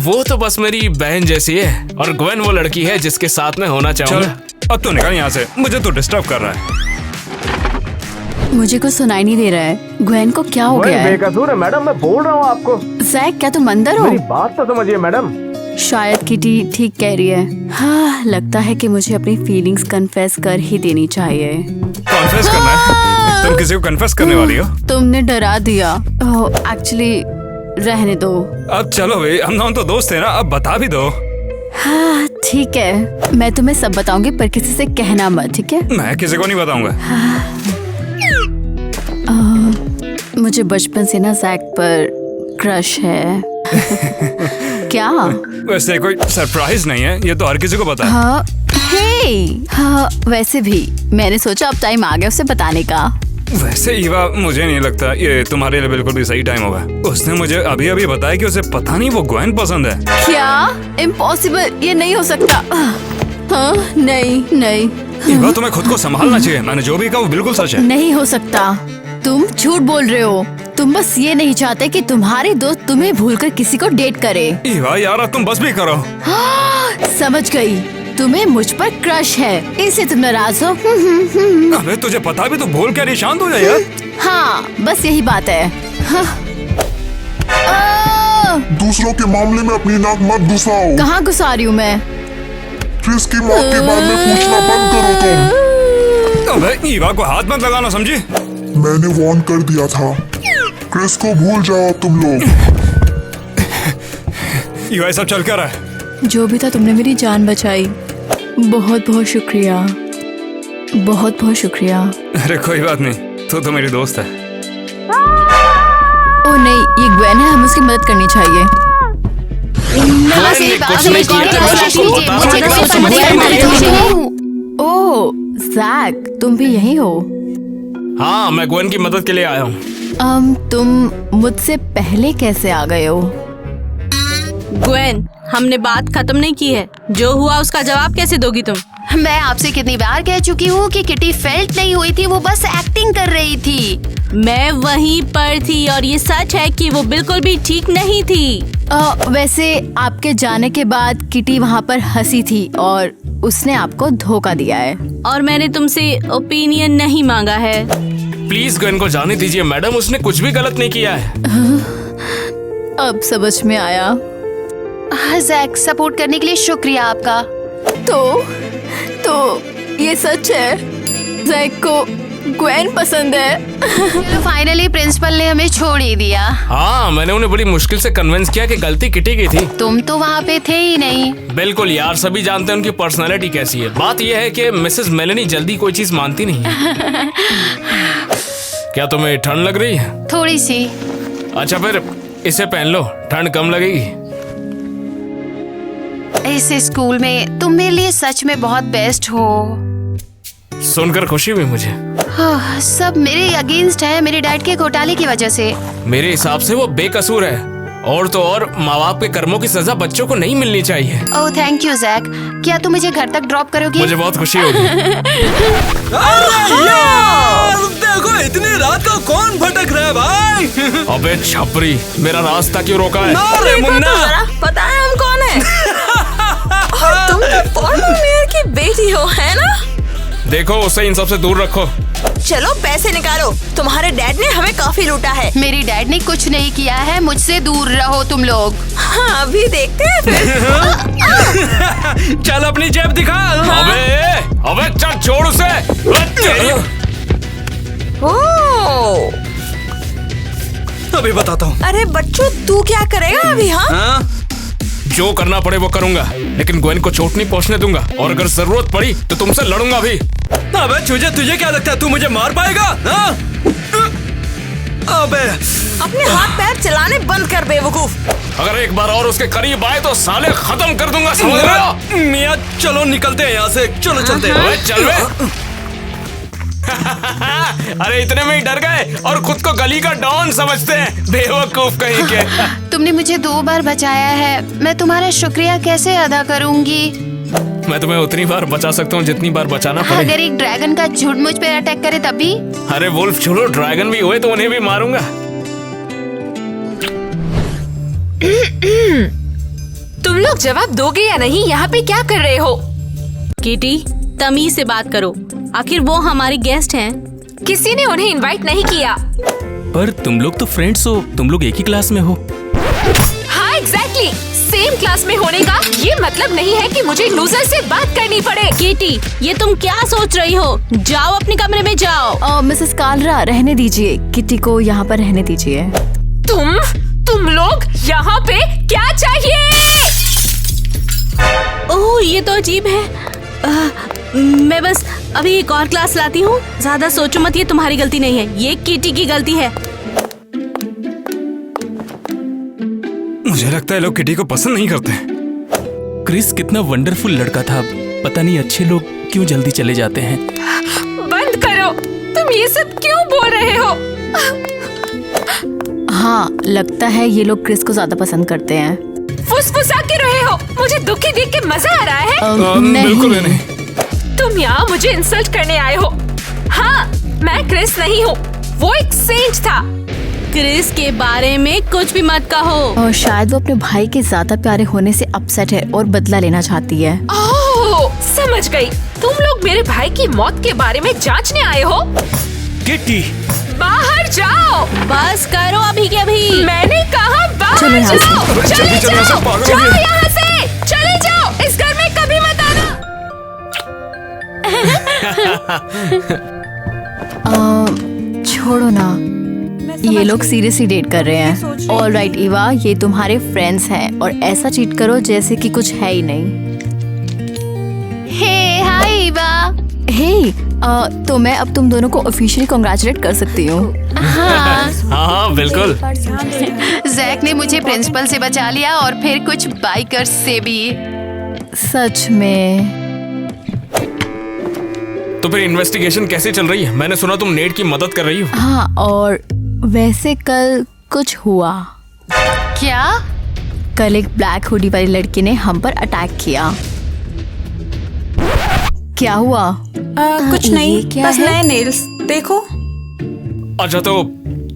वो तो बस मेरी बहन जैसी है और ग्वेन वो लड़की है जिसके साथ में होना चाहूंगा। अब तो निकल यहाँ से, मुझे तो डिस्टर्ब कर रहा है। मुझे कुछ सुनाई नहीं दे रहा है। ग्वेन को क्या हो गया है? बेकसूर है मैडम, मैं बोल रहा हूँ आपको। जैक, क्या तुम अंदर हो? मेरी बात तो समझिए मैडम। शायद किटी ठीक कह रही है। हाँ, लगता है कि मुझे अपनी फीलिंग्स कन्फेस कर ही देनी चाहिए। कन्फेस करना है? तुम किसी को कन्फेस करने वाली हो? तुमने डरा दिया। एक्चुअली रहने दो। अब चलो भाई, हम दोनों तो दोस्त हैं ना, अब बता भी दो। हाँ ठीक है, मैं तुम्हें सब बताऊंगी पर किसी से कहना मत, ठीक है? मैं किसी को नहीं बताऊंगा। मुझे बचपन से ना जैक पर क्रश है। क्या? वैसे कोई सरप्राइज नहीं है, ये तो हर किसी को पता है। हाँ, हाँ, वैसे भी मैंने सोचा अब टाइम आ गया उसे बताने का। वैसे ईवा, मुझे नहीं लगता ये तुम्हारे लिए बिल्कुल भी सही टाइम होगा। उसने मुझे अभी अभी बताया कि उसे पता नहीं वो ग्वेन पसंद है। क्या? इम्पॉसिबल, ये नहीं हो सकता। हाँ, नहीं। ईवा, तुम्हें खुद को संभालना चाहिए। मैंने जो भी कहा वो बिल्कुल सच है। नहीं हो सकता, तुम झूठ बोल रहे हो। तुम बस ये नहीं चाहते कि तुम्हारे दोस्त तुम्हें भूलकर किसी को डेट करे। ईवा यार, तुम बस भी करो। समझ गई, तुम्हें मुझ पर क्रश है, इससे तुम नाराज हो। अबे तुझे पता भी तो बोल क्या, शांत हो जाए यार। हाँ, बस यही बात है। हाँ। दूसरों के मामले में अपनी नाक मत घुसाओ। कहाँ घुसा रही हूँ मैं? क्रिस की माँ के बारे में पूछना बंद करो तुम। अबे ईवा को हाथ मत लगाना, समझी? मैंने वार्न कर दिया था। क्रिस को भूल जाओ तुम लोग। ईवा, सब चल क्या रहा है? जो भी था, तुमने मेरी जान बचाई। बहुत बहुत शुक्रिया, बहुत बहुत शुक्रिया। अरे कोई बात नहीं, तो मेरी दोस्त है। ओ नहीं, ये ग्वेन है, हमें उसकी मदद करनी चाहिए। ओह जैक, तुम भी यही हो? हाँ, मैं ग्वेन की मदद के लिए आया हूँ। तुम मुझसे पहले कैसे आ गए हो? ग्वेन, हमने बात खत्म नहीं की है। जो हुआ उसका जवाब कैसे दोगी तुम? मैं आपसे कितनी बार कह चुकी हूँ कि किटी फेल्ट नहीं हुई थी, वो बस एक्टिंग कर रही थी। मैं वहीं पर थी और ये सच है कि वो बिल्कुल भी ठीक नहीं थी। वैसे आपके जाने के बाद किटी वहाँ पर हंसी थी और उसने आपको धोखा दिया है। और मैंने तुमसे ओपिनियन नहीं मांगा है। प्लीज ग्वेन को जाने दीजिए मैडम, उसने कुछ भी गलत नहीं किया है। अब समझ में आया। हाँ जैक, सपोर्ट करने के लिए शुक्रिया आपका। तो ये सच है, जैक को ग्वेन पसंद है। चलो फाइनली प्रिंसिपल ने हमें छोड़ ही दिया। हाँ, मैंने उन्हें बड़ी मुश्किल से कन्विंस किया कि गलती किटी की थी। तुम तो वहाँ पे थे ही नहीं। बिल्कुल यार, सभी जानते हैं उनकी पर्सनालिटी कैसी है। बात यह है कि मिसेस मेलेनी जल्दी कोई चीज मानती नहीं है। क्या तुम्हें ठंड लग रही है? थोड़ी सी। अच्छा फिर इसे पहन लो, ठंड कम लगेगी। इस स्कूल में तुम मेरे लिए सच में बहुत बेस्ट हो। सुनकर खुशी हुई मुझे। हाँ, सब मेरे अगेंस्ट है, मेरे डैड के घोटाले की वजह से। मेरे हिसाब से वो बेकसूर है, और तो और माँ बाप के कर्मों की सजा बच्चों को नहीं मिलनी चाहिए। ओह थैंक यू जैक, क्या तुम मुझे घर तक ड्रॉप करोगे? मुझे बहुत खुशी होगी। देखो इतनी रात को कौन भटक रहा है भाई? अबे छपरी, मेरा रास्ता क्यों रोका है? अरे मुन्ना, पता है हम कौन है? और तुम तो फॉर्मर मेयर की बेटी हो, है ना? देखो उसे इन सब से दूर रखो। चलो पैसे निकालो, तुम्हारे डैड ने हमें काफी लूटा है। मेरी डैड ने कुछ नहीं किया है, मुझसे दूर रहो तुम लोग। हाँ, अभी देखते हैं फिर। चल अपनी जेब दिखा। अबे चल छोड़ उसे। अभी बताता हूँ। अरे बच्चों तू क्या करेगा अभी? हाँ जो करना पड़े वो करूंगा, लेकिन ग्वेन को चोट नहीं पहुंचने दूंगा, और अगर जरूरत पड़ी तो तुमसे लड़ूंगा भी। अबे तुझे क्या लगता है तू मुझे मार पाएगा? हाँ? अबे अपने हाथ पैर चलाने बंद कर बेवकूफ। अगर एक बार और उसके करीब आए तो साले खत्म कर दूंगा, समझ रहे हो? मियां चलो निकलते हैं यहाँ से, चलो चलते हैं। चल बे। अरे इतने में ही डर गए और खुद को गली का डॉन समझते हैं, बेवकूफ कहीं के। तुमने मुझे 2 बार बचाया है, मैं तुम्हारा शुक्रिया कैसे अदा करूंगी? मैं तुम्हें उतनी बार बचा सकता हूँ जितनी बार बचाना पड़े। अगर एक ड्रैगन का झुंड मुझ पे अटैक करे तब भी? अरे वुल्फ छोड़ो, ड्रैगन भी हुए तो उन्हें भी मारूंगा। तुम लोग जवाब दोगे या नहीं? यहाँ पे क्या कर रहे हो? किटी तमीज से बात करो, आखिर वो हमारी गेस्ट हैं। किसी ने उन्हें इनवाइट नहीं किया। पर तुम लोग तो फ्रेंड्स हो, तुम लोग एक ही क्लास में हो। हाँ एग्जैक्टली, सेम क्लास में होने का ये मतलब नहीं है कि मुझे लूजर से बात करनी पड़े। किटी ये तुम क्या सोच रही हो? जाओ अपने कमरे में जाओ। मिसेस कालरा रहने दीजिए, किटी को यहाँ पर रहने दीजिए। तुम लोग यहाँ पे क्या चाहिए? ओह ये तो अजीब है। मैं बस अभी एक और क्लास लाती हूँ, ज्यादा सोचो मत, ये तुम्हारी गलती नहीं है, ये किटी की गलती है। मुझे लगता है लोग किटी को पसंद नहीं करते। क्रिस कितना वंडरफुल लड़का था, पता नहीं अच्छे लोग क्यों जल्दी चले जाते हैं। बंद करो, तुम ये सब क्यों बोल रहे हो? हाँ लगता है ये लोग क्रिस को ज्यादा पसंद करते हैं। फुसफुसा के रहे हो, मुझे दुखी देख के मजा आ रहा है। बिल्कुल नहीं। तुम यहाँ मुझे इंसल्ट करने आए हो। हाँ मैं क्रिस नहीं हूँ, वो एक सेंट था। क्रिस के बारे में कुछ भी मत कहो। और शायद वो अपने भाई के ज्यादा प्यारे होने से अपसेट है और बदला लेना चाहती है। ओह समझ गई, तुम लोग मेरे भाई की मौत के बारे में जांचने आए हो। किटी बाहर जाओ। बस करो अभी के अभी। मैंने कहा बाहर जाओ। चले जाओ यहाँ से, चले जाओ, इस घर में कभी मत आना। छोड़ो ना, ये लोग सीरियसली डेट कर रहे हैं। ऑल राइट ईवा, ये तुम्हारे फ्रेंड्स हैं और ऐसा चीट करो जैसे कि कुछ है ही नहीं। हे हाय ईवा। हे तो मैं अब तुम दोनों को ऑफिशियली कांग्रेचुलेट कर सकती हूँ। हाँ बिल्कुल। जैक ने मुझे प्रिंसिपल से बचा लिया और फिर कुछ बाइकर्स से भी। सच में? तो फिर इन्वेस्टिगेशन कैसे चल रही है? मैंने सुना तुम नेट की मदद कर रही हो। हाँ और वैसे कल कुछ हुआ। क्या? कल एक ब्लैक हुडी वाली लड़की ने हम पर अटैक किया। क्या हुआ? कुछ नहीं, बस नए नेल्स देखो। अच्छा तो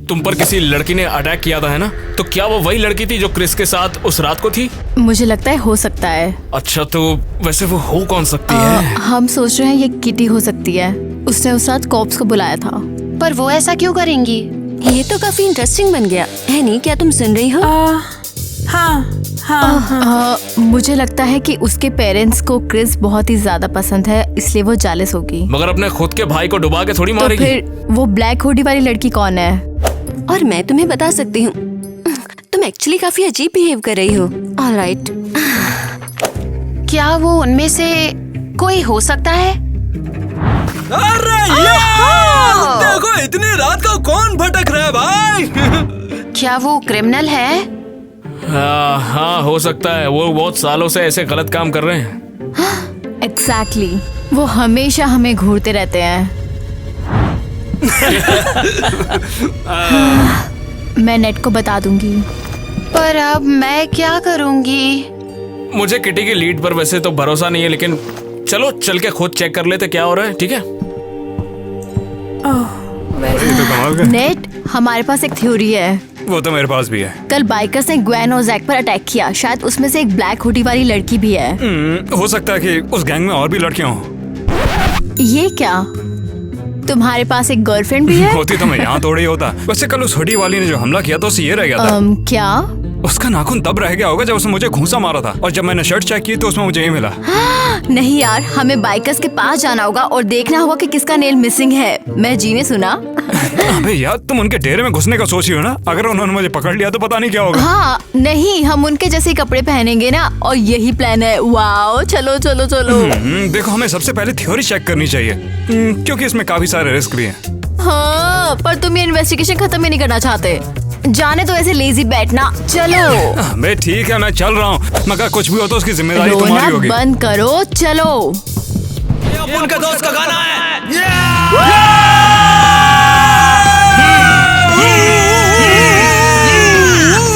तुम पर किसी लड़की ने अटैक किया था है ना? तो क्या वो वही लड़की थी जो क्रिस के साथ उस रात को थी? मुझे लगता है हो सकता है। अच्छा तो वैसे वो हो कौन सकती है? हम सोच रहे हैं ये किटी हो सकती है, उसने उस रात कॉप्स को बुलाया था। पर वो ऐसा क्यों करेंगी? ये तो काफी इंटरेस्टिंग बन गया है नी, क्या तुम सुन रही हो? हाँ। मुझे लगता है कि उसके पेरेंट्स को क्रिस बहुत ही ज्यादा पसंद है, इसलिए वो जालिस होगी। मगर अपने खुद के भाई को डुबा के थोड़ी मारेगी। तो फिर वो ब्लैक हुडी वाली लड़की कौन है? और मैं तुम्हें बता सकती हूँ, तुम एक्चुअली काफी अजीब बिहेव कर रही हो। ऑलराइट। क्या वो उनमें से कोई हो सकता है? अरे देखो इतनी रात को कौन भटक रहा है भाई? क्या वो क्रिमिनल है? हाँ हो सकता है, वो बहुत सालों से ऐसे गलत काम कर रहे हैं। एग्जैक्टली, वो हमेशा हमें घूरते रहते हैं। मैं नेट को बता दूंगी। पर अब मैं क्या करूंगी? मुझे किटी की लीड पर वैसे तो भरोसा नहीं है, लेकिन चलो चल के खुद चेक कर लेते क्या हो रहा है, ठीक है? नेट, हमारे पास एक थ्योरी है। वो तो मेरे पास भी है। कल बाइकर्स ने ग्वेन और जैक पर अटैक किया, शायद उसमें से एक ब्लैक हुडी वाली लड़की भी है। हो सकता है कि उस गैंग में और भी लड़कियां हों। ये क्या, तुम्हारे पास एक गर्लफ्रेंड भी है? होती तो मैं यहाँ थोड़ी होता। वैसे कल उस हुडी वाली ने जो हमला किया तो उसे ये रह गया था। क्या? उसका नाखून तब रह गया होगा जब उसने मुझे घूंसा मारा था, और जब मैंने शर्ट चेक की तो उसमें मुझे ये मिला। नहीं यार, हमें बाइकर्स के पास जाना होगा और देखना होगा कि किसका नेल मिसिंग है। मैं जी ने सुना। अबे यार, तुम उनके डेरे में घुसने का सोच रही हो ना? अगर उन्होंने मुझे पकड़ लिया तो पता नहीं क्या होगा। हाँ नहीं, हम उनके जैसे कपड़े पहनेंगे ना, और यही प्लान है। वाओ, चलो चलो चलो। देखो, हमें सबसे पहले थ्योरी चेक करनी चाहिए, क्योंकि इसमें काफी सारे रिस्क भी हैं। हाँ, पर तुम ये इन्वेस्टिगेशन खत्म ही नहीं करना चाहते। जाने तो ऐसे लेजी बैठना। चलो। मैं ठीक है, मैं चल रहा हूँ, मगर कुछ भी हो तो उसकी जिम्मेदारी तुम्हारी होगी। बंद करो, चलो। उनका दोस्त का गाना है।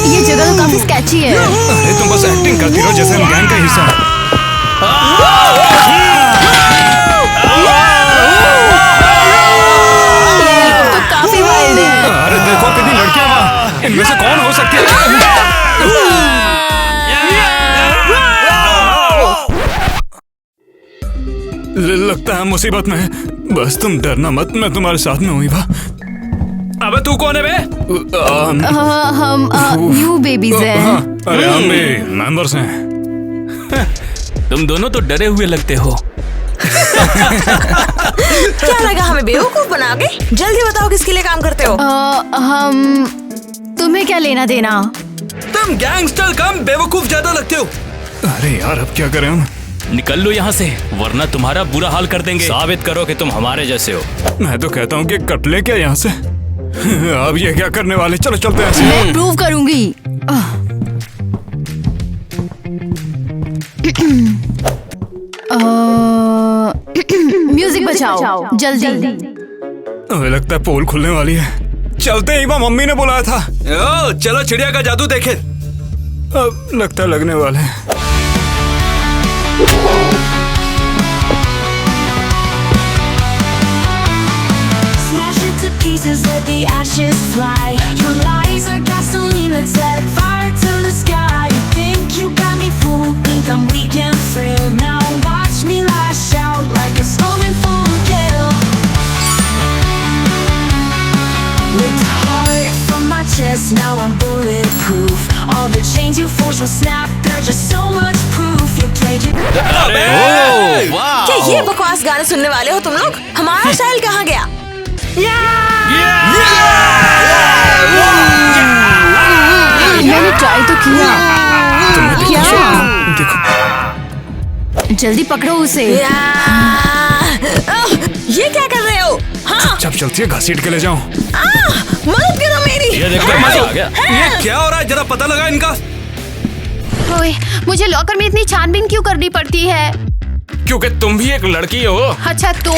ये जगह तो काफी स्केची है। अरे तुम बस एक्टिंग करती रहो जैसे हम गैंग का हिस्सा हैं। तो काफी वाइल्ड है। अरे देखो कितनी लड़कियां वहाँ, इनमें से कौन हो सकती है? लगता है मुसीबत में है। बस तुम डरना मत, मैं तुम्हारे साथ में हूँ ईवा। अबे तू कौन है बे? हम न्यू बेबीज हैं। अरे हम भी मेंबर्स हैं। तुम दोनों तो डरे हुए लगते हो। क्या लगा हमें बेवकूफ बना के? जल्दी बताओ किसके लिए काम करते हो? हम तुम्हें क्या लेना देना? तुम गैंगस्टर कम बेवकूफ ज्यादा लगते हो। अरे यार, अब क्या करें हम? निकल लो यहाँ से, वरना तुम्हारा बुरा हाल कर देंगे। साबित करो कि तुम हमारे जैसे हो। मैं तो कहता हूँ कि कट ले क्या यहाँ से। अब ये क्या करने वाले? चलो चलते हैं। मैं प्रूव करूंगी। म्यूजिक बजाओ जल्दी। हमें लगता है पोल खुलने वाली है। चलते हैं ईवा, मम्मी ने बुलाया था। चलो चिड़िया का जादू देखें। अब लगता है लगने वाले हैं। Smash it to pieces, let the ashes fly. Your lies are gasoline that set fire to the sky. You think you got me fooled, think I'm weak and frail. Now watch me lash out like a storming full gale. Ripped heart from my chest, now I'm bulletproof. All the chains you forged will snap, they're just so much proof. You played your... क्या ये बकवास गाने सुनने वाले हो तुम लोग? हमारा स्टाइल कहाँ गया? मैंने ट्राई तो किया। क्या? जल्दी पकड़ो उसे। ये क्या कर रहे हो? हाँ? जब चलती है घसीट के ले जाऊं। मदद करो मेरी। ये देखो, मजा आ गया। ये क्या हो रहा है? जरा पता लगा इनका। ओए, मुझे लॉकर में इतनी छानबीन क्यों करनी पड़ती है? क्योंकि तुम भी एक लड़की हो। अच्छा तो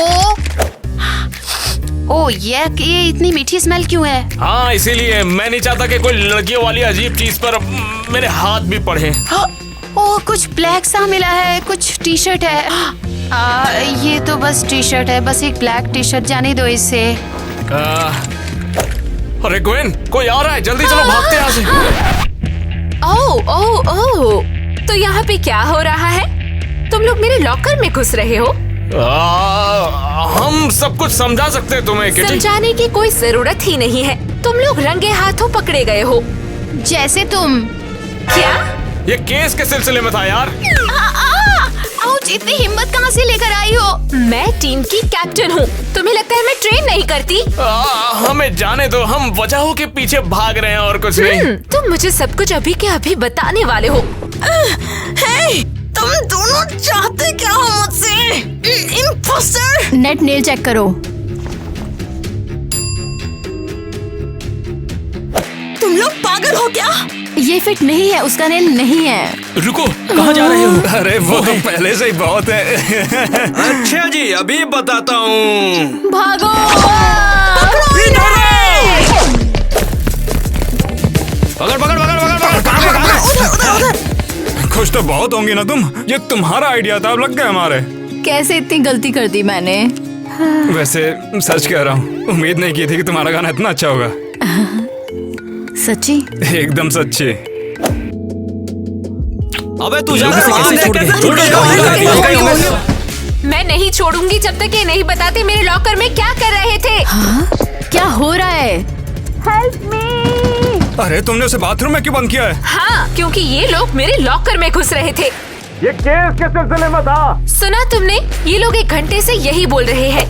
ये इतनी मीठी स्मेल क्यों है? हाँ, इसीलिए मैं नहीं चाहता कि कोई लड़कियों वाली अजीब चीज पर मेरे हाथ भी पड़े। ओह, कुछ ब्लैक सा मिला है, कुछ टी शर्ट है। ये तो बस टी शर्ट है, बस एक ब्लैक टी शर्ट, जाने दो इसे। अरे ग्वेन, कोई आ रहा है, जल्दी चलो भागते हैं यहाँ से। ओह ओह ओह, तो यहाँ पे क्या हो रहा है? तुम लोग मेरे लॉकर में घुस रहे हो? हम सब कुछ समझा सकते हैं तुम्हें किटी। समझाने की कोई जरूरत ही नहीं है। तुम लोग रंगे हाथों पकड़े गए हो। जैसे तुम। क्या? ये केस के सिलसिले में था यार। आउच, इतनी हिम्मत कहाँ से लेकर आई हो? मैं टीम की कैप्टन हूँ। तुम्हें लगता है मैं ट्रेन नहीं करती? हमें जाने दो, हम वजहों के पीछे भाग रहे हैं और कुछ नहीं। तुम मुझे सब कुछ अभी के अभी बताने वाले हो। तुम दोनों चाहते क्या हो मुझसे? इम्पोस्टर! नेट नेल चेक करो। तुम लोग पागल हो क्या? ये फिट नहीं है, उसका नेल नहीं है। रुको, कहाँ जा रहे हो? अरे वो तो पहले से ही बहुत है। अच्छा जी, अभी बताता हूँ। भागो! पकड़। खुश तो बहुत होंगी ना तुम। ये तुम्हारा आइडिया था, अब लग गए हमारे। कैसे इतनी गलती कर दी मैंने? वैसे सच कह रहा हूँ, उम्मीद नहीं की थी कि तुम्हारा गाना इतना अच्छा होगा। सच्ची? एकदम सच्ची। अबे तू मैं नहीं छोड़ूंगी जब तक ये नहीं बताते मेरे लॉकर में क्या कर रहे थे। हाँ? क्या हो रहा है? Help me! अरे तुमने उसे बाथरूम में क्यों बंद किया है? हाँ, क्योंकि ये लोग मेरे लॉकर में घुस रहे थे। ये केस के सिलसिले में था। सुना तुमने? ये लोग 1 घंटे से यही बोल रहे हैं।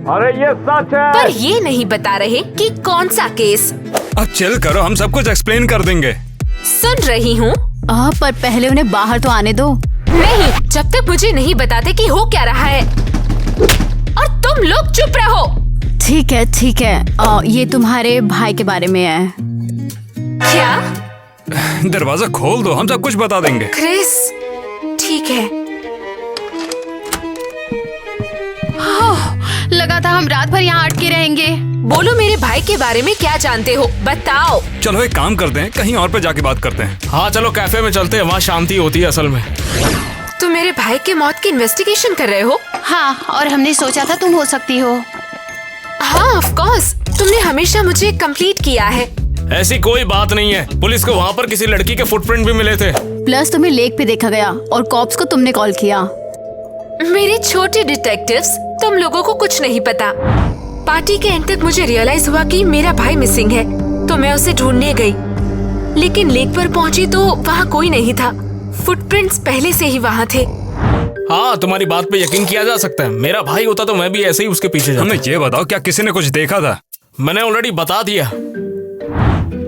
अरे ये सच है। पर ये नहीं बता रहे कि कौन सा केस। अब चिल करो, हम सब कुछ एक्सप्लेन कर देंगे। सुन रही हूँ। पर पहले उन्हें बाहर तो आने दो। नहीं, जब तक मुझे नहीं बताते कि हो क्या रहा है। और तुम लोग चुप रहो। ठीक है। ये तुम्हारे भाई के बारे में है। क्या? दरवाजा खोल दो, हम सब कुछ बता देंगे। क्रिस, ठीक है। लगा था हम रात भर यहाँ अटके रहेंगे। बोलो मेरे भाई के बारे में क्या जानते हो, बताओ। चलो एक काम करते हैं, कहीं और पे जाके बात करते हैं। हाँ चलो कैफे में चलते हैं, वहाँ शांति होती है असल में। तुम मेरे भाई के मौत की इन्वेस्टिगेशन कर रहे हो? हाँ, और हमने सोचा था तुम हो सकती हो। हाँ ऑफ कोर्स, तुमने हमेशा मुझे कंप्लीट किया है। ऐसी कोई बात नहीं है, पुलिस को वहाँ पर किसी लड़की के फुटप्रिंट भी मिले थे। प्लस तुम्हें लेक पे देखा गया और कॉप्स को तुमने कॉल किया। मेरे छोटे डिटेक्टिव्स, तुम लोगों को कुछ नहीं पता। पार्टी के एंड तक मुझे रियलाइज हुआ कि मेरा भाई मिसिंग है, तो मैं उसे ढूंढने गई। लेकिन लेक पर पहुंची तो वहाँ कोई नहीं था। फुटप्रिंट्स पहले से ही वहाँ थे। हाँ, तुम्हारी बात पे यकीन किया जा सकता है। मेरा भाई होता तो मैं भी ऐसे ही उसके पीछे जाता। हमें ये बताओ, क्या किसी ने कुछ देखा था? मैंने ऑलरेडी बता दिया।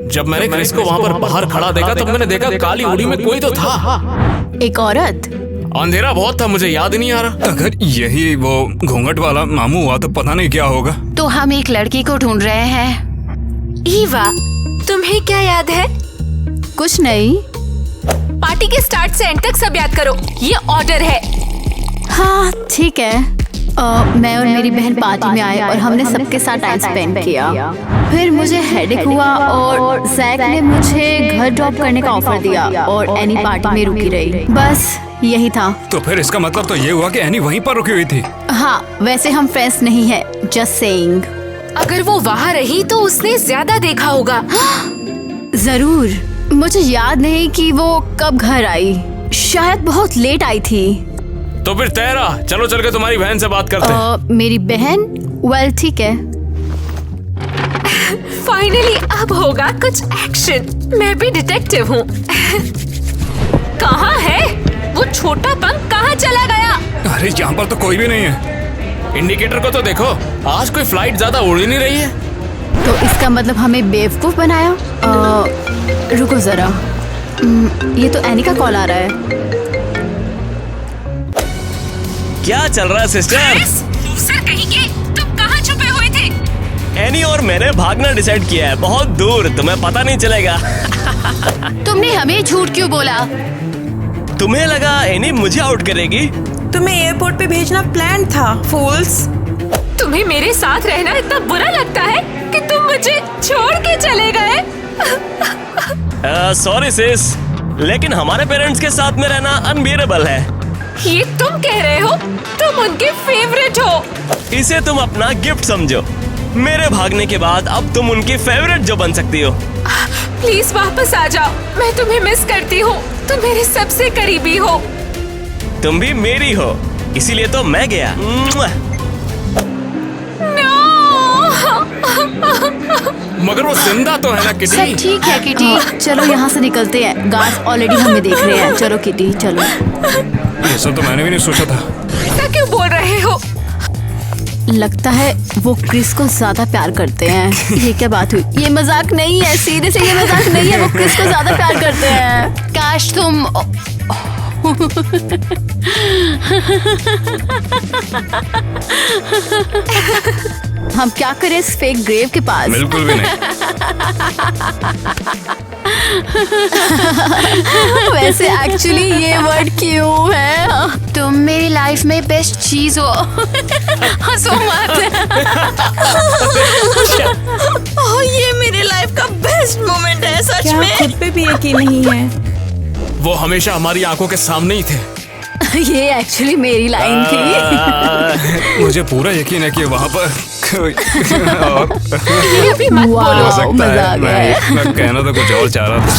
जब मैंने क्रिस को वहाँ पर बाहर खड़ा देखा तब मैंने देखा काली हुडी में कोई तो था। एक औरत। अंधेरा बहुत था, मुझे याद ही नहीं आ रहा। अगर यही वो घूंघट वाला मामू हुआ तो पता नहीं क्या होगा। तो हम एक लड़की को ढूंढ रहे हैं। ईवा, तुम्हें क्या याद है? कुछ नहीं। पार्टी के स्टार्ट से एंड तक सब याद करो, ये ऑर्डर है। हाँ ठीक है। मैं और मेरी बहन पार्टी में आए और हमने सबके साथ टाइम स्पेंड किया। फिर मुझे हेडेक हुआ और जैक ने मुझे घर ड्रॉप करने का ऑफर दिया और एनी पार्टी में रुकी रही। बस यही था। तो फिर इसका मतलब तो ये हुआ कि एनी वहीं पर रुकी हुई थी। हाँ, वैसे हम फ्रेंड्स नहीं है, जस्ट सेइंग। अगर वो वहाँ रही तो उसने ज्यादा देखा होगा। जरूर। मुझे याद नहीं कि वो कब घर आई, शायद बहुत लेट आई थी। तो फिर तेरा, चलो चल के तुम्हारी बहन से बात करते हैं। मेरी बहन? वेल ठीक है। फाइनली अब होगा कुछ एक्शन। मैं भी डिटेक्टिव हूँ। कहाँ है वो छोटा पंख, कहाँ चला गया? अरे यहाँ पर तो कोई भी नहीं है। इंडिकेटर को तो देखो, आज कोई फ्लाइट ज्यादा उड़ ही नहीं रही है। तो इसका मतलब हमें बेवकूफ बनाया। रुको जरा, ये तो एनी का कॉल आ रहा है। क्या चल रहा है सिस्टर? लूजर कहीं, तुम कहाँ छुपे हुए थे? एनी और मैंने भागना डिसाइड किया है, बहुत दूर, तुम्हें पता नहीं चलेगा। तुमने हमें झूठ क्यों बोला? तुम्हें लगा एनी मुझे आउट करेगी? तुम्हें एयरपोर्ट पे भेजना प्लान था, फूल्स। तुम्हें मेरे साथ रहना इतना बुरा लगता है कि तुम मुझे छोड़ के चले गए? सॉरी सिस, लेकिन हमारे पेरेंट्स के साथ में रहना अनबियरेबल है। ये तुम कह रहे हो? तुम उनके फेवरेट हो। इसे तुम अपना गिफ्ट समझो। मेरे भागने के बाद अब तुम उनकी फेवरेट जो बन सकती हो। प्लीज वापस आ जाओ, मैं तुम्हें मिस करती हूँ। तुम मेरे सबसे करीबी हो। तुम भी मेरी हो, इसीलिए तो मैं गया। मगर वो जिंदा तो है ना किटी? सब ठीक है किटी। चलो यहाँ से निकलते हैं, गार्ड्स ऑलरेडी हमें देख रहे हैं। चलो किटी चलो। ये सब तो मैंने भी नहीं सोचा था। ऐसा क्यों बोल रहे हो? लगता है वो क्रिस को ज्यादा प्यार करते हैं। ये क्या बात हुई? ये मजाक नहीं है, सीधे से ये मजाक नहीं है। वो क्रिस को ज्यादा प्यार करते हैं। काश तुम हम क्या करें इस फेक ग्रेव के पास? बिल्कुल भी नहीं। वैसे एक्चुअली ये वर्ड क्यों है? तुम मेरी लाइफ में बेस्ट चीज हो। हंसो मत। ये मेरे लाइफ का बेस्ट मोमेंट है, सच क्या में। खुद पे भी यकीन नहीं है? वो हमेशा हमारी आंखों के सामने ही थे। ये एक्चुअली मेरी लाइन थी। मुझे पूरा यकीन है कि वहाँ पर कोई ये भी मत वाह, बोलो। हो सकता मजा है। आ गया है। मैं कहना तो कुछ और चाह रहा था।